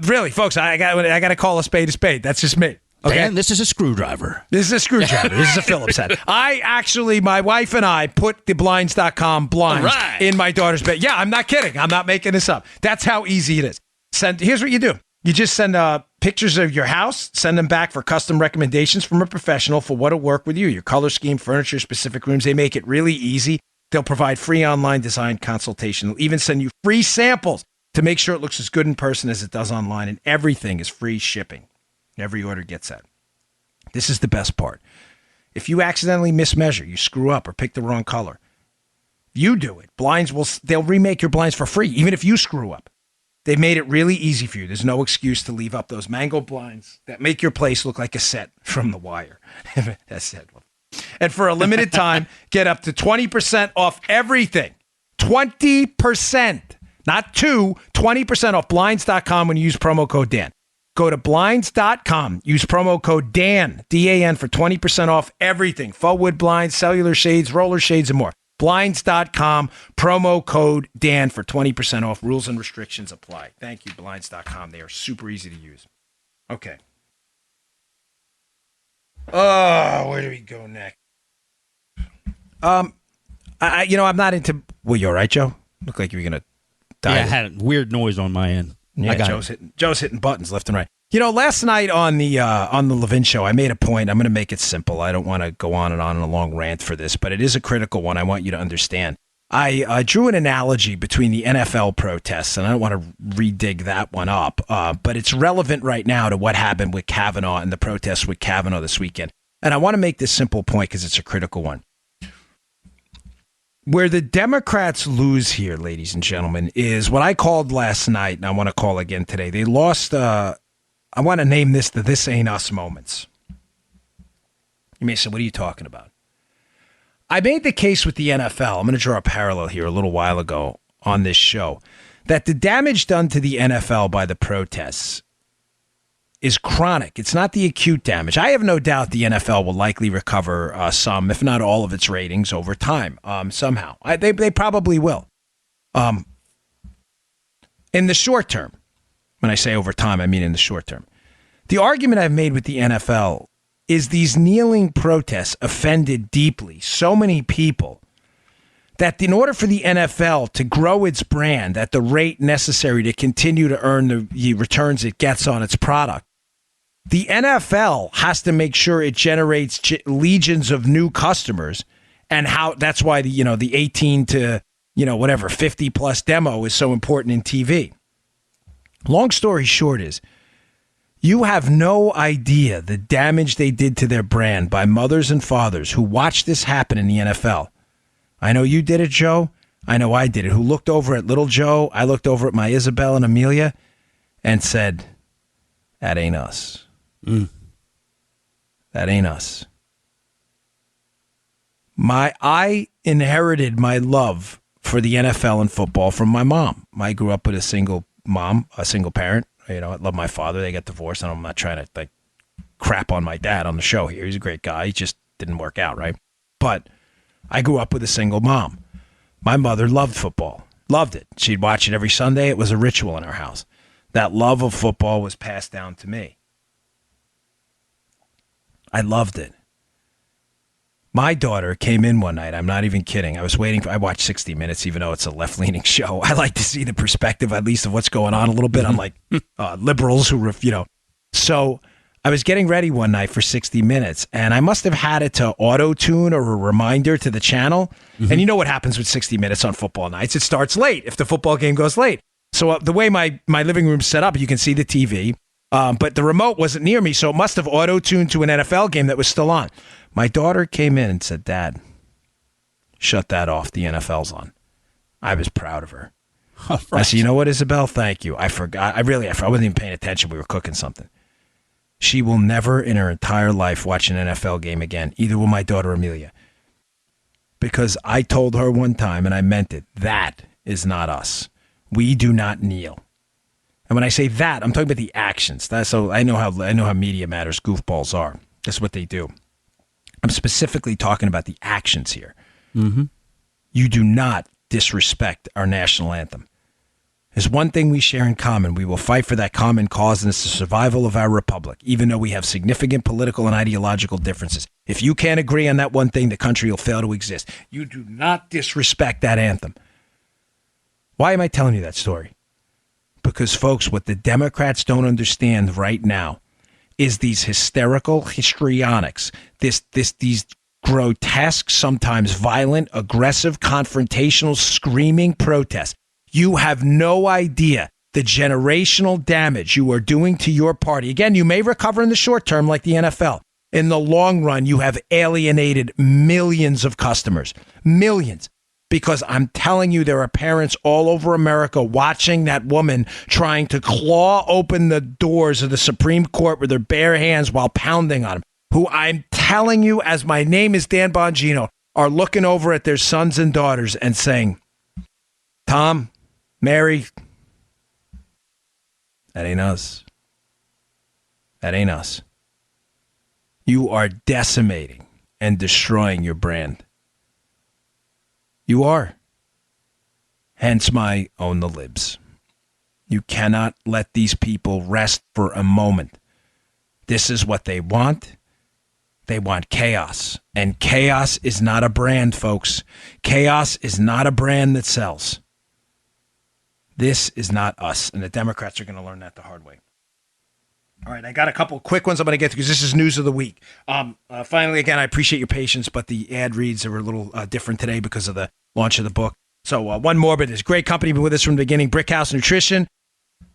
really, folks, I got to call a spade a spade. That's just me. Okay, Dan, this is a screwdriver. This is a Phillips head. My wife and I put the Blinds.com blinds in my daughter's bed. Yeah, I'm not kidding. I'm not making this up. That's how easy it is. Here's what you do. You just send pictures of your house, send them back for custom recommendations from a professional for what'll work with you, your color scheme, furniture, specific rooms. They make it really easy. They'll provide free online design consultation. They'll even send you free samples to make sure it looks as good in person as it does online. And everything is free shipping. Every order gets that. This is the best part. If you accidentally mismeasure, you screw up or pick the wrong color, you do it. They'll remake your blinds for free, even if you screw up. They've made it really easy for you. There's no excuse to leave up those mango blinds that make your place look like a set from The Wire. That's it. And for a limited time, get up to 20% off everything. 20%. Not 20% off Blinds.com when you use promo code Dan. Go to Blinds.com. Use promo code Dan, D-A-N, for 20% off everything. Faux wood blinds, cellular shades, roller shades, and more. Blinds.com, promo code Dan for 20% off. Rules and restrictions apply. Thank you, Blinds.com. They are super easy to use. Okay. Oh, where do we go next? I'm not into... Well, you all right, Joe? Look like you were going to die. Yeah, I had a weird noise on my end. Yeah, Joe's hitting buttons left and right. Last night on the Levin show, I made a point. I'm going to make it simple. I don't want to go on in a long rant for this, but it is a critical one. I want you to understand. I drew an analogy between the NFL protests, and I don't want to redig that one up, but it's relevant right now to what happened with Kavanaugh and the protests with Kavanaugh this weekend. And I want to make this simple point because it's a critical one. Where the Democrats lose here, ladies and gentlemen, is what I called last night, and I want to call again today. They lost, I want to name this the This Ain't Us moments. You may say, what are you talking about? I made the case with the NFL. I'm going to draw a parallel here a little while ago on this show, that the damage done to the NFL by the protests is chronic. It's not the acute damage. I have no doubt the NFL will likely recover some, if not all, of its ratings over time somehow. They probably will. In the short term, when I say over time, I mean in the short term. The argument I've made with the NFL is these kneeling protests offended deeply so many people that in order for the NFL to grow its brand at the rate necessary to continue to earn the returns it gets on its product, the NFL has to make sure it generates legions of new customers, and that's why the 18 to 50 plus demo is so important in TV. Long story short is, you have no idea the damage they did to their brand by mothers and fathers who watched this happen in the NFL. I know you did it, Joe. I know I did it. Who looked over at little Joe? I looked over at my Isabel and Amelia and said, that ain't us. That ain't us. I inherited my love for the NFL and football from my mom. I grew up with a single mom, a single parent. I love my father. They got divorced, and I'm not trying to crap on my dad on the show here. He's a great guy. He just didn't work out, right? But I grew up with a single mom. My mother loved football, loved it. She'd watch it every Sunday. It was a ritual in our house. That love of football was passed down to me. I loved it. My daughter came in one night. I'm not even kidding. I watched 60 Minutes, even though it's a left-leaning show. I like to see the perspective, at least, of what's going on a little bit, unlike liberals who, So I was getting ready one night for 60 Minutes, and I must have had it to auto-tune or a reminder to the channel. Mm-hmm. And you know what happens with 60 Minutes on football nights? It starts late if the football game goes late. So the way my living room's set up, you can see the TV. But the remote wasn't near me, so it must have auto-tuned to an NFL game that was still on. My daughter came in and said, Dad, shut that off. The NFL's on. I was proud of her. Right. I said, you know what, Isabel? Thank you. I forgot. I wasn't even paying attention. We were cooking something. She will never in her entire life watch an NFL game again. Either will my daughter Amelia. Because I told her one time, and I meant it, that is not us. We do not kneel. And when I say that, I'm talking about the actions. So I know how media matters goofballs are. That's what they do. I'm specifically talking about the actions here. Mm-hmm. You do not disrespect our national anthem. There's one thing we share in common. We will fight for that common cause, and it's the survival of our republic, even though we have significant political and ideological differences. If you can't agree on that one thing, the country will fail to exist. You do not disrespect that anthem. Why am I telling you that story? Because, folks, what the Democrats don't understand right now is these hysterical histrionics, these grotesque, sometimes violent, aggressive, confrontational, screaming protests. You have no idea the generational damage you are doing to your party. Again, you may recover in the short term like the NFL. In the long run, you have alienated millions of customers. Millions. Because I'm telling you, there are parents all over America watching that woman trying to claw open the doors of the Supreme Court with their bare hands while pounding on them, who I'm telling you, as my name is Dan Bongino, are looking over at their sons and daughters and saying, Tom, Mary, that ain't us. That ain't us. You are decimating and destroying your brand. You are. Hence my own the libs. You cannot let these people rest for a moment. This is what they want. They want chaos. And chaos is not a brand, folks. Chaos is not a brand that sells. This is not us. And the Democrats are going to learn that the hard way. All right, I got a couple quick ones I'm going to get to because this is news of the week. Finally, again, I appreciate your patience, but the ad reads are a little different today because of the launch of the book. So one more, but it's great company, been with us from the beginning. Brickhouse Nutrition.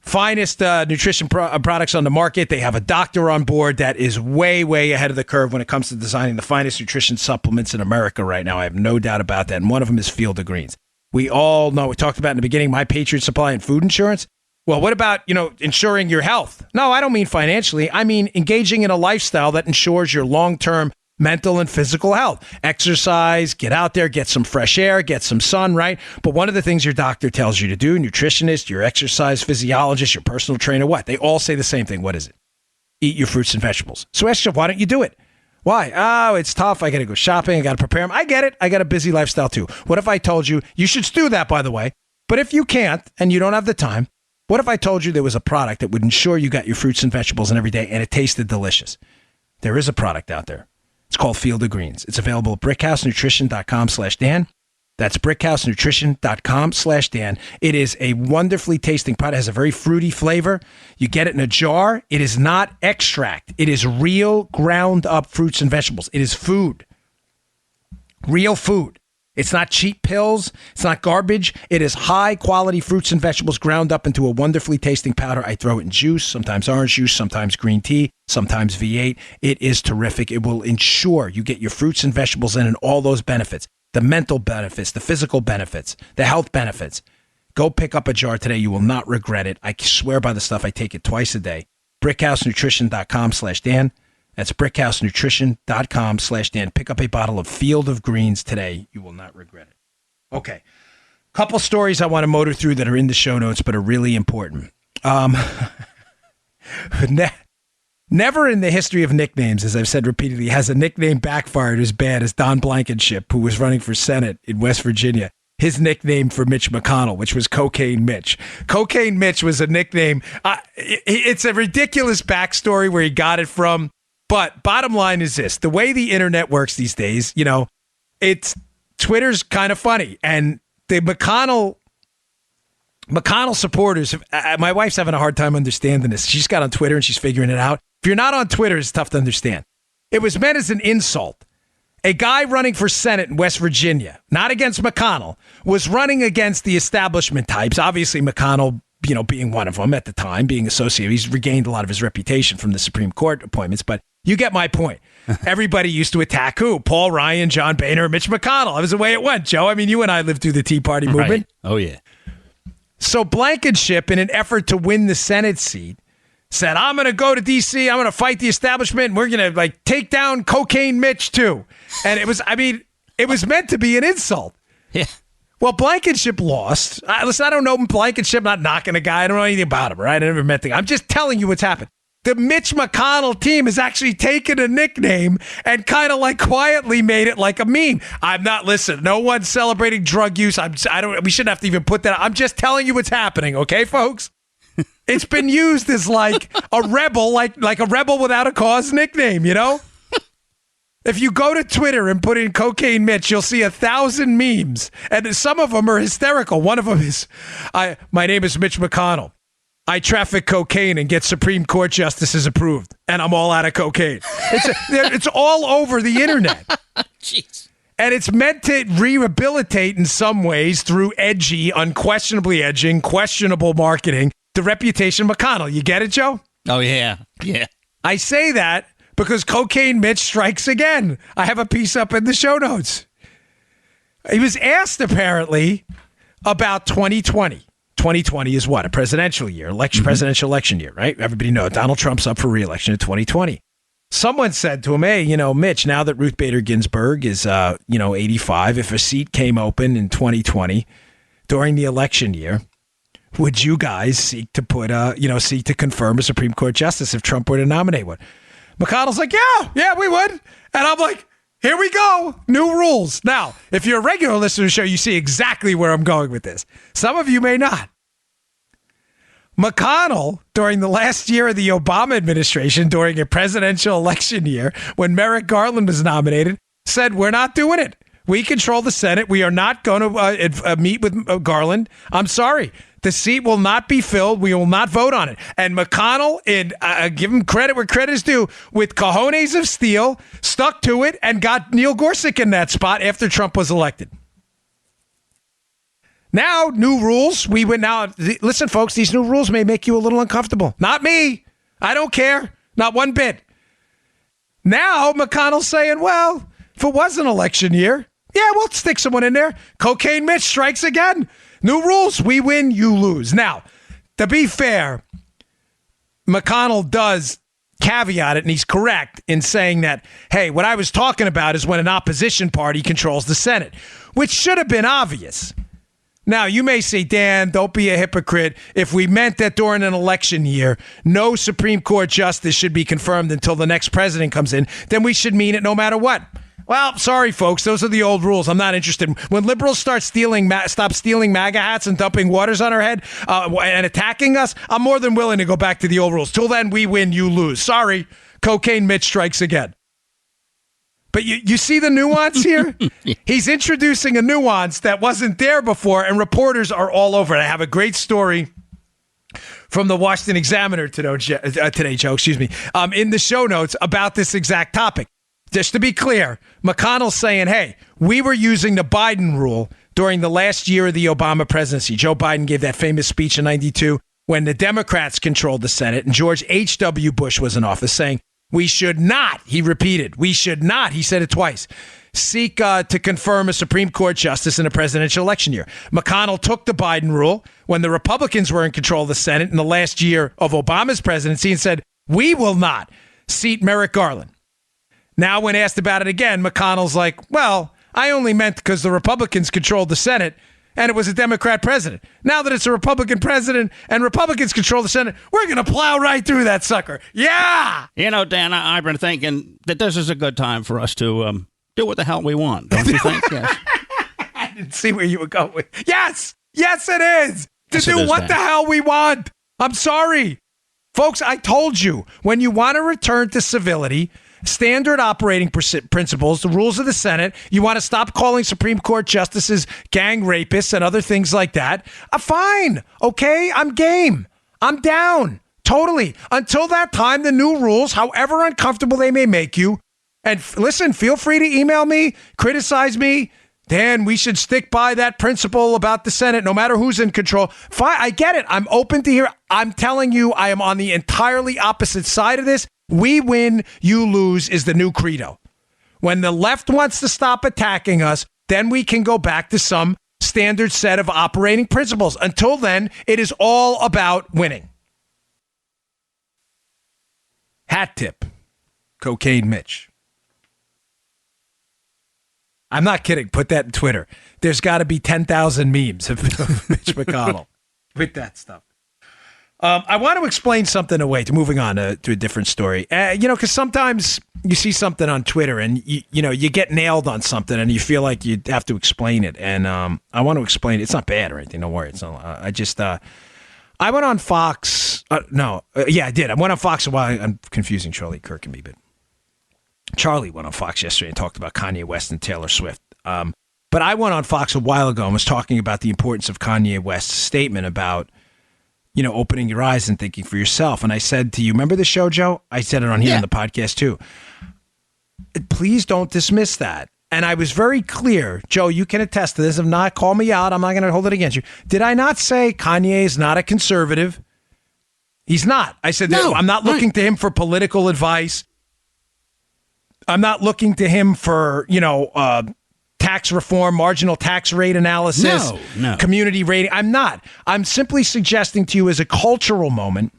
finest nutrition products on the market. They have a doctor on board that is way, way ahead of the curve when it comes to designing the finest nutrition supplements in America right now. I have no doubt about that. And one of them is Field of Greens. We all know, we talked about in the beginning, My Patriot Supply and food insurance. Well, what about, ensuring your health? No, I don't mean financially. I mean engaging in a lifestyle that ensures your long-term mental and physical health. Exercise, get out there, get some fresh air, get some sun, right? But one of the things your doctor tells you to do, nutritionist, your exercise physiologist, your personal trainer, what? They all say the same thing. What is it? Eat your fruits and vegetables. So ask yourself, why don't you do it? Why? Oh, it's tough. I got to go shopping. I got to prepare them. I get it. I got a busy lifestyle too. What if I told you should do that, by the way? But if you can't and you don't have the time, what if I told you there was a product that would ensure you got your fruits and vegetables in every day and it tasted delicious? There is a product out there. It's called Field of Greens. It's available at brickhousenutrition.com/Dan. That's brickhousenutrition.com/Dan. It is a wonderfully tasting product. It has a very fruity flavor. You get it in a jar. It is not extract. It is real ground up fruits and vegetables. It is food. Real food. It's not cheap pills. It's not garbage. It is high quality fruits and vegetables ground up into a wonderfully tasting powder. I throw it in juice, sometimes orange juice, sometimes green tea, sometimes V8. It is terrific. It will ensure you get your fruits and vegetables in and all those benefits. The mental benefits, the physical benefits, the health benefits. Go pick up a jar today. You will not regret it. I swear by the stuff. I take it twice a day. brickhousenutrition.com/Dan. That's brickhousenutrition.com/Dan. Pick up a bottle of Field of Greens today. You will not regret it. Okay. Couple stories I want to motor through that are in the show notes, but are really important. Never in the history of nicknames, as I've said repeatedly, has a nickname backfired as bad as Don Blankenship, who was running for Senate in West Virginia. His nickname for Mitch McConnell, which was Cocaine Mitch. Cocaine Mitch was a nickname. It's a ridiculous backstory where he got it from. But bottom line is this. The way the internet works these days, Twitter's kind of funny. And the McConnell supporters, my wife's having a hard time understanding this. She's got on Twitter and she's figuring it out. If you're not on Twitter, it's tough to understand. It was meant as an insult. A guy running for Senate in West Virginia, not against McConnell, was running against the establishment types. Obviously, McConnell, being one of them at the time, being associated. He's regained a lot of his reputation from the Supreme Court appointments, but you get my point. Everybody used to attack who? Paul Ryan, John Boehner, Mitch McConnell. That was the way it went, Joe. I mean, you and I lived through the Tea Party movement. Right. Oh, yeah. So Blankenship, in an effort to win the Senate seat, said, I'm going to go to D.C., I'm going to fight the establishment, and we're going to take down Cocaine Mitch, too. And it was meant to be an insult. Yeah. Well, Blankenship lost. Listen, I don't know Blankenship, not knocking a guy. I don't know anything about him, right? I never met the guy. I'm just telling you what's happened. The Mitch McConnell team has actually taken a nickname and kind of quietly made it like a meme. No one's celebrating drug use. We shouldn't have to even put that. I'm just telling you what's happening. Okay, folks? It's been used as a rebel, like a rebel without a cause nickname, If you go to Twitter and put in Cocaine Mitch, you'll see 1,000 memes. And some of them are hysterical. One of them is, my name is Mitch McConnell. I traffic cocaine and get Supreme Court justices approved, and I'm all out of cocaine. It's all over the internet. Jeez. And it's meant to rehabilitate in some ways through unquestionably edging, questionable marketing, the reputation of McConnell. You get it, Joe? Oh, yeah. Yeah. I say that because Cocaine Mitch strikes again. I have a piece up in the show notes. He was asked, apparently, about 2020. 2020 is what? A presidential year, presidential election year, right? Everybody knows Donald Trump's up for re-election in 2020. Someone said to him, hey, Mitch, now that Ruth Bader Ginsburg is, 85, if a seat came open in 2020 during the election year, would you guys seek to confirm a Supreme Court justice if Trump were to nominate one? McConnell's like, yeah, we would. And I'm like, here we go. New rules. Now, if you're a regular listener to the show, you see exactly where I'm going with this. Some of you may not. McConnell, during the last year of the Obama administration, during a presidential election year, when Merrick Garland was nominated, said, we're not doing it. We control the Senate. We are not going to meet with Garland. I'm sorry. The seat will not be filled. We will not vote on it. And McConnell, give him credit where credit is due, with cojones of steel, stuck to it and got Neil Gorsuch in that spot after Trump was elected. Now, new rules. We went now. Listen, folks, these new rules may make you a little uncomfortable. Not me. I don't care. Not one bit. Now, McConnell's saying, well, if it was an election year, yeah, we'll stick someone in there. Cocaine Mitch strikes again. New rules. We win, you lose. Now, to be fair, McConnell does caveat it, and he's correct in saying that, hey, what I was talking about is when an opposition party controls the Senate, which should have been obvious. Now, you may say, Dan, don't be a hypocrite. If we meant that during an election year, no Supreme Court justice should be confirmed until the next president comes in, then we should mean it no matter what. Well, sorry, folks. Those are the old rules. I'm not interested. When liberals stop stealing MAGA hats and dumping waters on our head and attacking us, I'm more than willing to go back to the old rules. Till then, we win, you lose. Sorry, Cocaine Mitch strikes again. But you see the nuance here? He's introducing a nuance that wasn't there before, and reporters are all over it. I have a great story from the Washington Examiner today, Joe, in the show notes about this exact topic. Just to be clear, McConnell's saying, hey, we were using the Biden rule during the last year of the Obama presidency. Joe Biden gave that famous speech in 92 when the Democrats controlled the Senate and George H.W. Bush was in office, saying, we should not, he repeated, we should not, he said it twice, seek to confirm a Supreme Court justice in a presidential election year. McConnell took the Biden rule when the Republicans were in control of the Senate in the last year of Obama's presidency and said, we will not seat Merrick Garland. Now, when asked about it again, McConnell's like, well, I only meant because the Republicans controlled the Senate and it was a Democrat president. Now that it's a Republican president and Republicans control the Senate, we're going to plow right through that sucker. Yeah! You know, Dan, I've been thinking that this is a good time for us to do what the hell we want, don't you think? Yes. I didn't see where you were going with. Yes! Yes, it is! To Yes, do it is, what Dan. the hell we want. I'm sorry. Folks, I told you, when you want to return to civility, standard operating principles, the rules of the Senate, you want to stop calling Supreme Court justices gang rapists and other things like that, fine. Okay, I'm game. I'm down. Totally. Until that time, the new rules, however uncomfortable they may make you, and listen, feel free to email me, criticize me. Dan, we should stick by that principle about the Senate, no matter who's in control. Fine, I get it. I'm open to hear. I'm telling you, I am on the entirely opposite side of this. We win, you lose is the new credo. When the left wants to stop attacking us, then we can go back to some standard set of operating principles. Until then, it is all about winning. Hat tip. Cocaine Mitch. I'm not kidding. Put that in Twitter. There's got to be 10,000 memes of Mitch McConnell with that stuff. I want to explain something away. Moving on to a different story. Because sometimes you see something on Twitter and you get nailed on something and you feel like you have to explain it. And I want to explain it. It's not bad or anything. Don't worry. It's not. I went on Fox. I did. I went on Fox a while. I'm confusing Charlie Kirk and me, but Charlie went on Fox yesterday and talked about Kanye West and Taylor Swift. But I went on Fox a while ago and was talking about the importance of Kanye West's statement about, opening your eyes and thinking for yourself. And I said to you, remember the show, Joe? I said it on here on the podcast too. Please don't dismiss that. And I was very clear. Joe, you can attest to this. If not, call me out. I'm not going to hold it against you. Did I not say Kanye is not a conservative? He's not. I said, no, I'm not looking to him for political advice. I'm not looking to him for, tax reform, marginal tax rate analysis, no. community rating. I'm not. I'm simply suggesting to you as a cultural moment,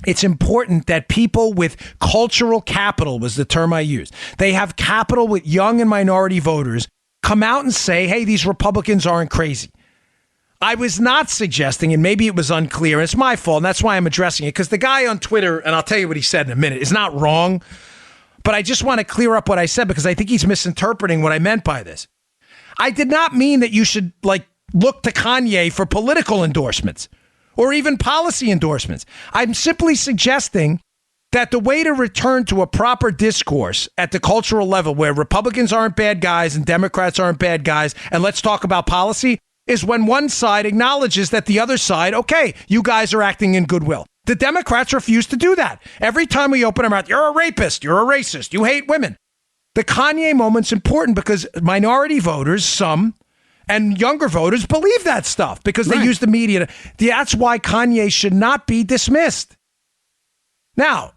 it's important that people with cultural capital was the term I used. They have capital with young and minority voters come out and say, hey, these Republicans aren't crazy. I was not suggesting, and maybe it was unclear, and it's my fault, and that's why I'm addressing it, because the guy on Twitter, and I'll tell you what he said in a minute, is not wrong. But I just want to clear up what I said because I think he's misinterpreting what I meant by this. I did not mean that you should look to Kanye for political endorsements or even policy endorsements. I'm simply suggesting that the way to return to a proper discourse at the cultural level where Republicans aren't bad guys and Democrats aren't bad guys, and let's talk about policy, is when one side acknowledges that the other side, okay, you guys are acting in goodwill. The Democrats refuse to do that. Every time we open our mouth, you're a rapist, you're a racist, you hate women. The Kanye moment's important because minority voters, some, And younger voters believe that stuff because they use the media. That's why Kanye should not be dismissed. Now,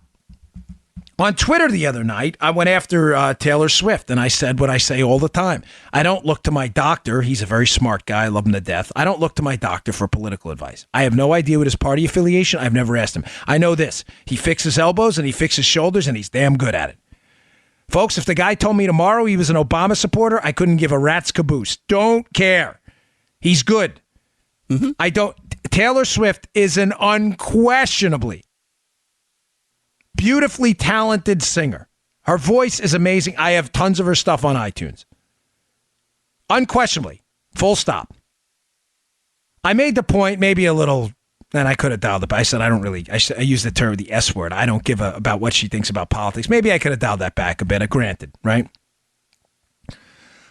on Twitter the other night, I went after Taylor Swift, and I said what I say all the time. I don't look to my doctor. He's a very smart guy. I love him to death. I don't look to my doctor for political advice. I have no idea what his party affiliation. I've never asked him. I know this. He fixes elbows, and he fixes shoulders, and he's damn good at it. Folks, if the guy told me tomorrow he was an Obama supporter, I couldn't give a rat's caboose. Don't care. He's good. Taylor Swift is an unquestionably beautifully talented singer. Her voice is amazing. I have tons of her stuff on iTunes. Unquestionably. Full stop. I made the point, maybe a little, and I could have dialed it, but I said I use the term, the S word. I don't give about what she thinks about politics. Maybe I could have dialed that back a bit, granted, right?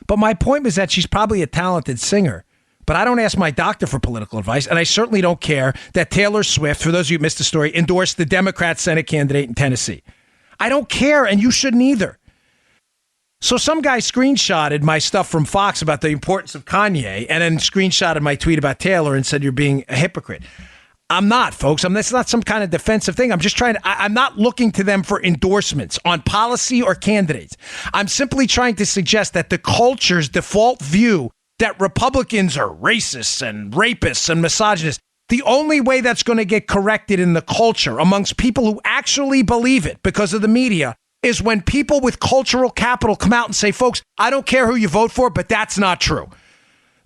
But my point was that she's probably a talented singer. But I don't ask my doctor for political advice, and I certainly don't care that Taylor Swift, for those of you who missed the story, endorsed the Democrat Senate candidate in Tennessee. I don't care, and you shouldn't either. So some guy screenshotted my stuff from Fox about the importance of Kanye, and then screenshotted my tweet about Taylor and said you're being a hypocrite. I'm not, folks. That's not some kind of defensive thing. I'm just I'm not looking to them for endorsements on policy or candidates. I'm simply trying to suggest that the culture's default view that Republicans are racists and rapists and misogynists. The only way that's going to get corrected in the culture amongst people who actually believe it because of the media is when people with cultural capital come out and say, folks, I don't care who you vote for, but that's not true.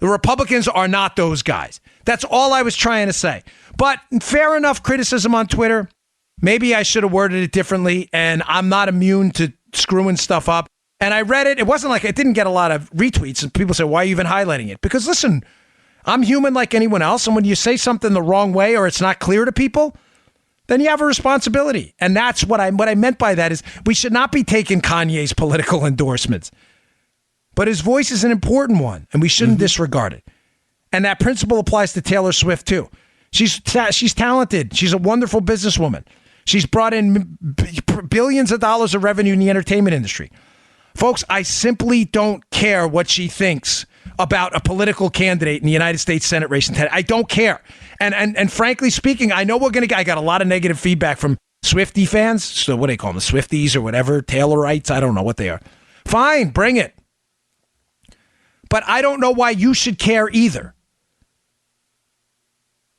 The Republicans are not those guys. That's all I was trying to say. But fair enough criticism on Twitter. Maybe I should have worded it differently, and I'm not immune to screwing stuff up. And I read it. It wasn't like it didn't get a lot of retweets. And people say, why are you even highlighting it? Because listen, I'm human like anyone else. And when you say something the wrong way or it's not clear to people, then you have a responsibility. And that's what I meant by that is we should not be taking Kanye's political endorsements. But his voice is an important one, and we shouldn't disregard it. And that principle applies to Taylor Swift, too. She's talented. She's a wonderful businesswoman. She's brought in billions of dollars of revenue in the entertainment industry. Folks, I simply don't care what she thinks about a political candidate in the United States Senate race. I don't care. And frankly speaking, I know I got a lot of negative feedback from Swiftie fans. So what do they call them? The Swifties or whatever, Taylorites? I don't know what they are. Fine, bring it. But I don't know why you should care either.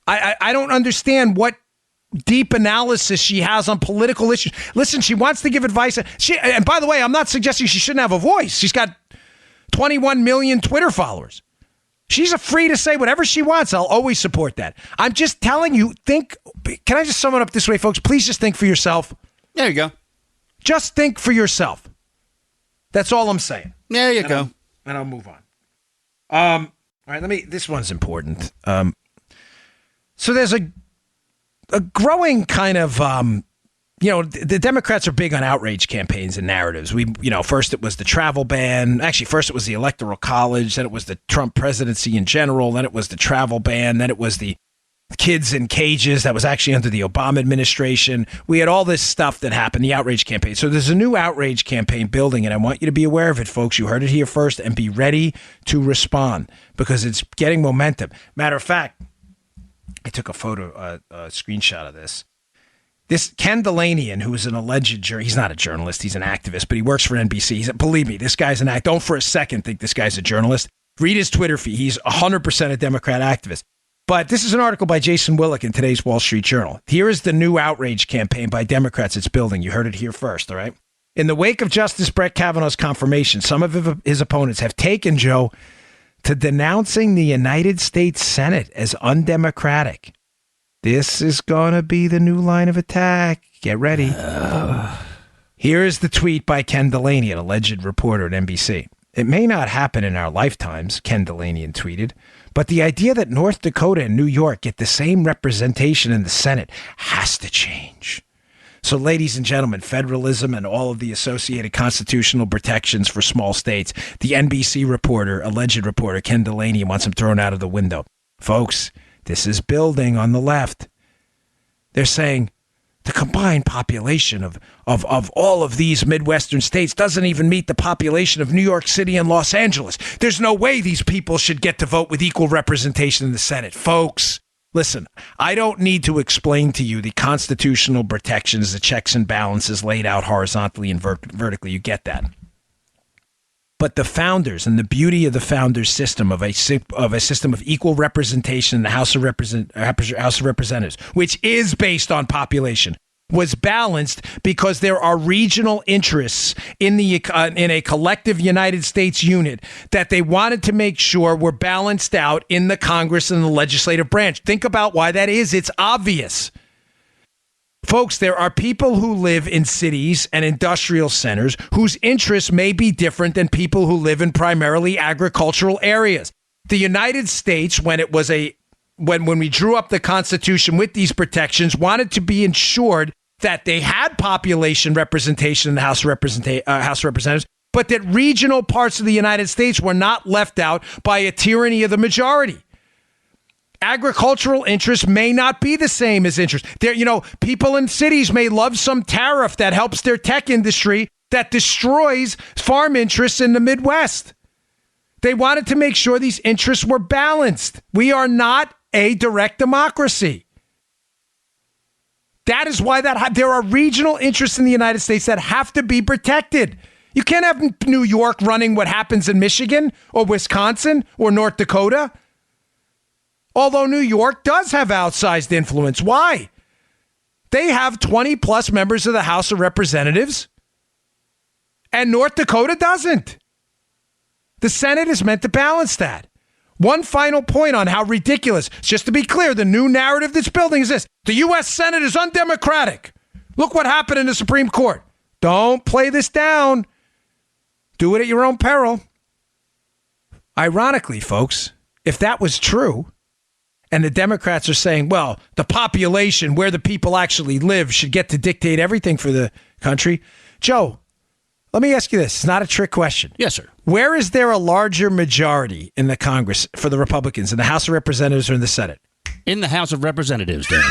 I don't understand what deep analysis she has on political issues. Listen, she wants to give advice. And by the way, I'm not suggesting she shouldn't have a voice. She's got 21 million Twitter followers. She's free to say whatever she wants. I'll always support that. I'm just telling you, can I just sum it up this way, folks? Please just think for yourself. There you go. Just think for yourself. That's all I'm saying. There you go. And I'll move on. All right, this one's important. So there's a growing kind of, the Democrats are big on outrage campaigns and narratives. First it was the travel ban. Actually, first it was the Electoral College. Then it was the Trump presidency in general. Then it was the travel ban. Then it was the kids in cages that was actually under the Obama administration. We had all this stuff that happened, the outrage campaign. So there's a new outrage campaign building, and I want you to be aware of it, folks. You heard it here first, and be ready to respond because it's getting momentum. Matter of fact, I took a screenshot of this. This Ken Delanian, who is an alleged he's not a journalist, he's an activist, but he works for NBC. Believe me, this guy's don't for a second think this guy's a journalist. Read his Twitter feed. He's 100% a Democrat activist. But this is an article by Jason Willick in today's Wall Street Journal. Here is the new outrage campaign by Democrats it's building. You heard it here first, all right? In the wake of Justice Brett Kavanaugh's confirmation, some of his opponents have taken, Joe, to denouncing the United States Senate as undemocratic. This is going to be the new line of attack. Get ready. Here is the tweet by Ken Delanian, alleged reporter at NBC. It may not happen in our lifetimes, Ken Delanian tweeted, but the idea that North Dakota and New York get the same representation in the Senate has to change. So, ladies and gentlemen, federalism and all of the associated constitutional protections for small states, the NBC reporter, alleged reporter, Ken Delanian, wants them thrown out of the window. Folks, this is building on the left. They're saying The combined population of all of these Midwestern states doesn't even meet the population of New York City and Los Angeles. There's no way these people should get to vote with equal representation in the Senate. Folks, listen, I don't need to explain to you the constitutional protections, the checks and balances laid out horizontally and vertically. You get that. But the founders and the beauty of the founders' system of a system of equal representation in the House of Representatives, which is based on population, was balanced because there are regional interests in a collective United States unit that they wanted to make sure were balanced out in the Congress and the legislative branch. Think about why that is. It's obvious. Folks, there are people who live in cities and industrial centers whose interests may be different than people who live in primarily agricultural areas. The United States, when we drew up the Constitution with these protections, wanted to be ensured that they had population representation in the House of Representatives, but that regional parts of the United States were not left out by a tyranny of the majority. Agricultural interests may not be the same as interests. People in cities may love some tariff that helps their tech industry that destroys farm interests in the Midwest. They wanted to make sure these interests were balanced. We are not a direct democracy. That is why there are regional interests in the United States that have to be protected. You can't have New York running what happens in Michigan or Wisconsin or North Dakota. Although New York does have outsized influence. Why? They have 20 plus members of the House of Representatives, and North Dakota doesn't. The Senate is meant to balance that. One final point on how ridiculous. Just to be clear, the new narrative that's building is this. The U.S. Senate is undemocratic. Look what happened in the Supreme Court. Don't play this down. Do it at your own peril. Ironically, folks, if that was true, and the Democrats are saying, well, the population, where the people actually live, should get to dictate everything for the country. Joe, let me ask you this. It's not a trick question. Yes, sir. Where is there a larger majority in the Congress for the Republicans, in the House of Representatives or in the Senate? In the House of Representatives, Dan.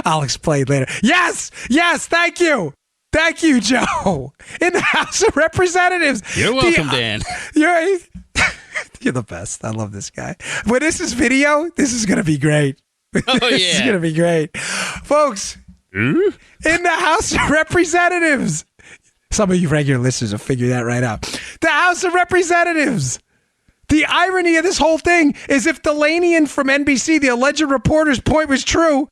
I'll explain later. Yes, thank you. Thank you, Joe. In the House of Representatives. You're welcome, Dan. You're the best. I love this guy. When this is video, this is going to be great. Oh, This is going to be great. Folks, in the House of Representatives. Some of you regular listeners will figure that right out. The House of Representatives. The irony of this whole thing is if Delanian from NBC, the alleged reporter's point was true,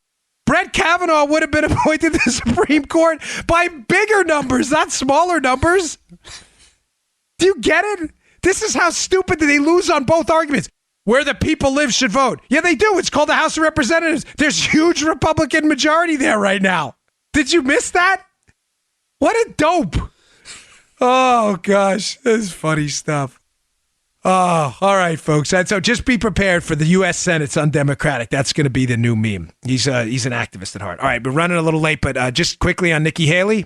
Brett Kavanaugh would have been appointed to the Supreme Court by bigger numbers, not smaller numbers. Do you get it? This is how stupid they lose on both arguments. Where the people live should vote. Yeah, they do. It's called the House of Representatives. There's huge Republican majority there right now. Did you miss that? What a dope. Oh, gosh. This is funny stuff. Oh, all right, folks. So just be prepared for the U.S. Senate's undemocratic. That's going to be the new meme. He's an activist at heart. All right, we're running a little late, but just quickly on Nikki Haley.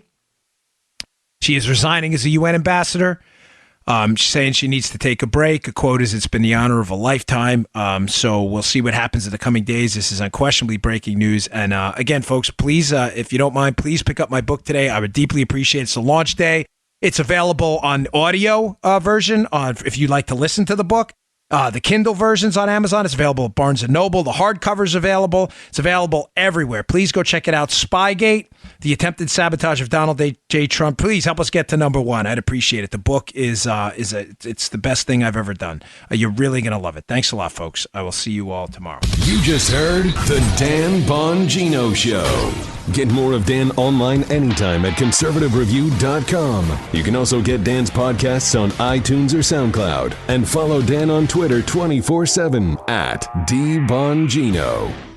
She is resigning as a UN ambassador. She's saying she needs to take a break. A quote is, "It's been the honor of a lifetime." So we'll see what happens in the coming days. This is unquestionably breaking news. And again, folks, please, if you don't mind, please pick up my book today. I would deeply appreciate it. It's a launch day. It's available on audio version if you'd like to listen to the book. The Kindle version's on Amazon. It's available at Barnes & Noble. The hardcover's available. It's available everywhere. Please go check it out. Spygate, the attempted sabotage of Donald J. Trump. Please help us get to number one. I'd appreciate it. The book it's the best thing I've ever done. You're really going to love it. Thanks a lot, folks. I will see you all tomorrow. You just heard The Dan Bongino Show. Get more of Dan online anytime at conservativereview.com. You can also get Dan's podcasts on iTunes or SoundCloud. And follow Dan on Twitter 24/7 at DBongino.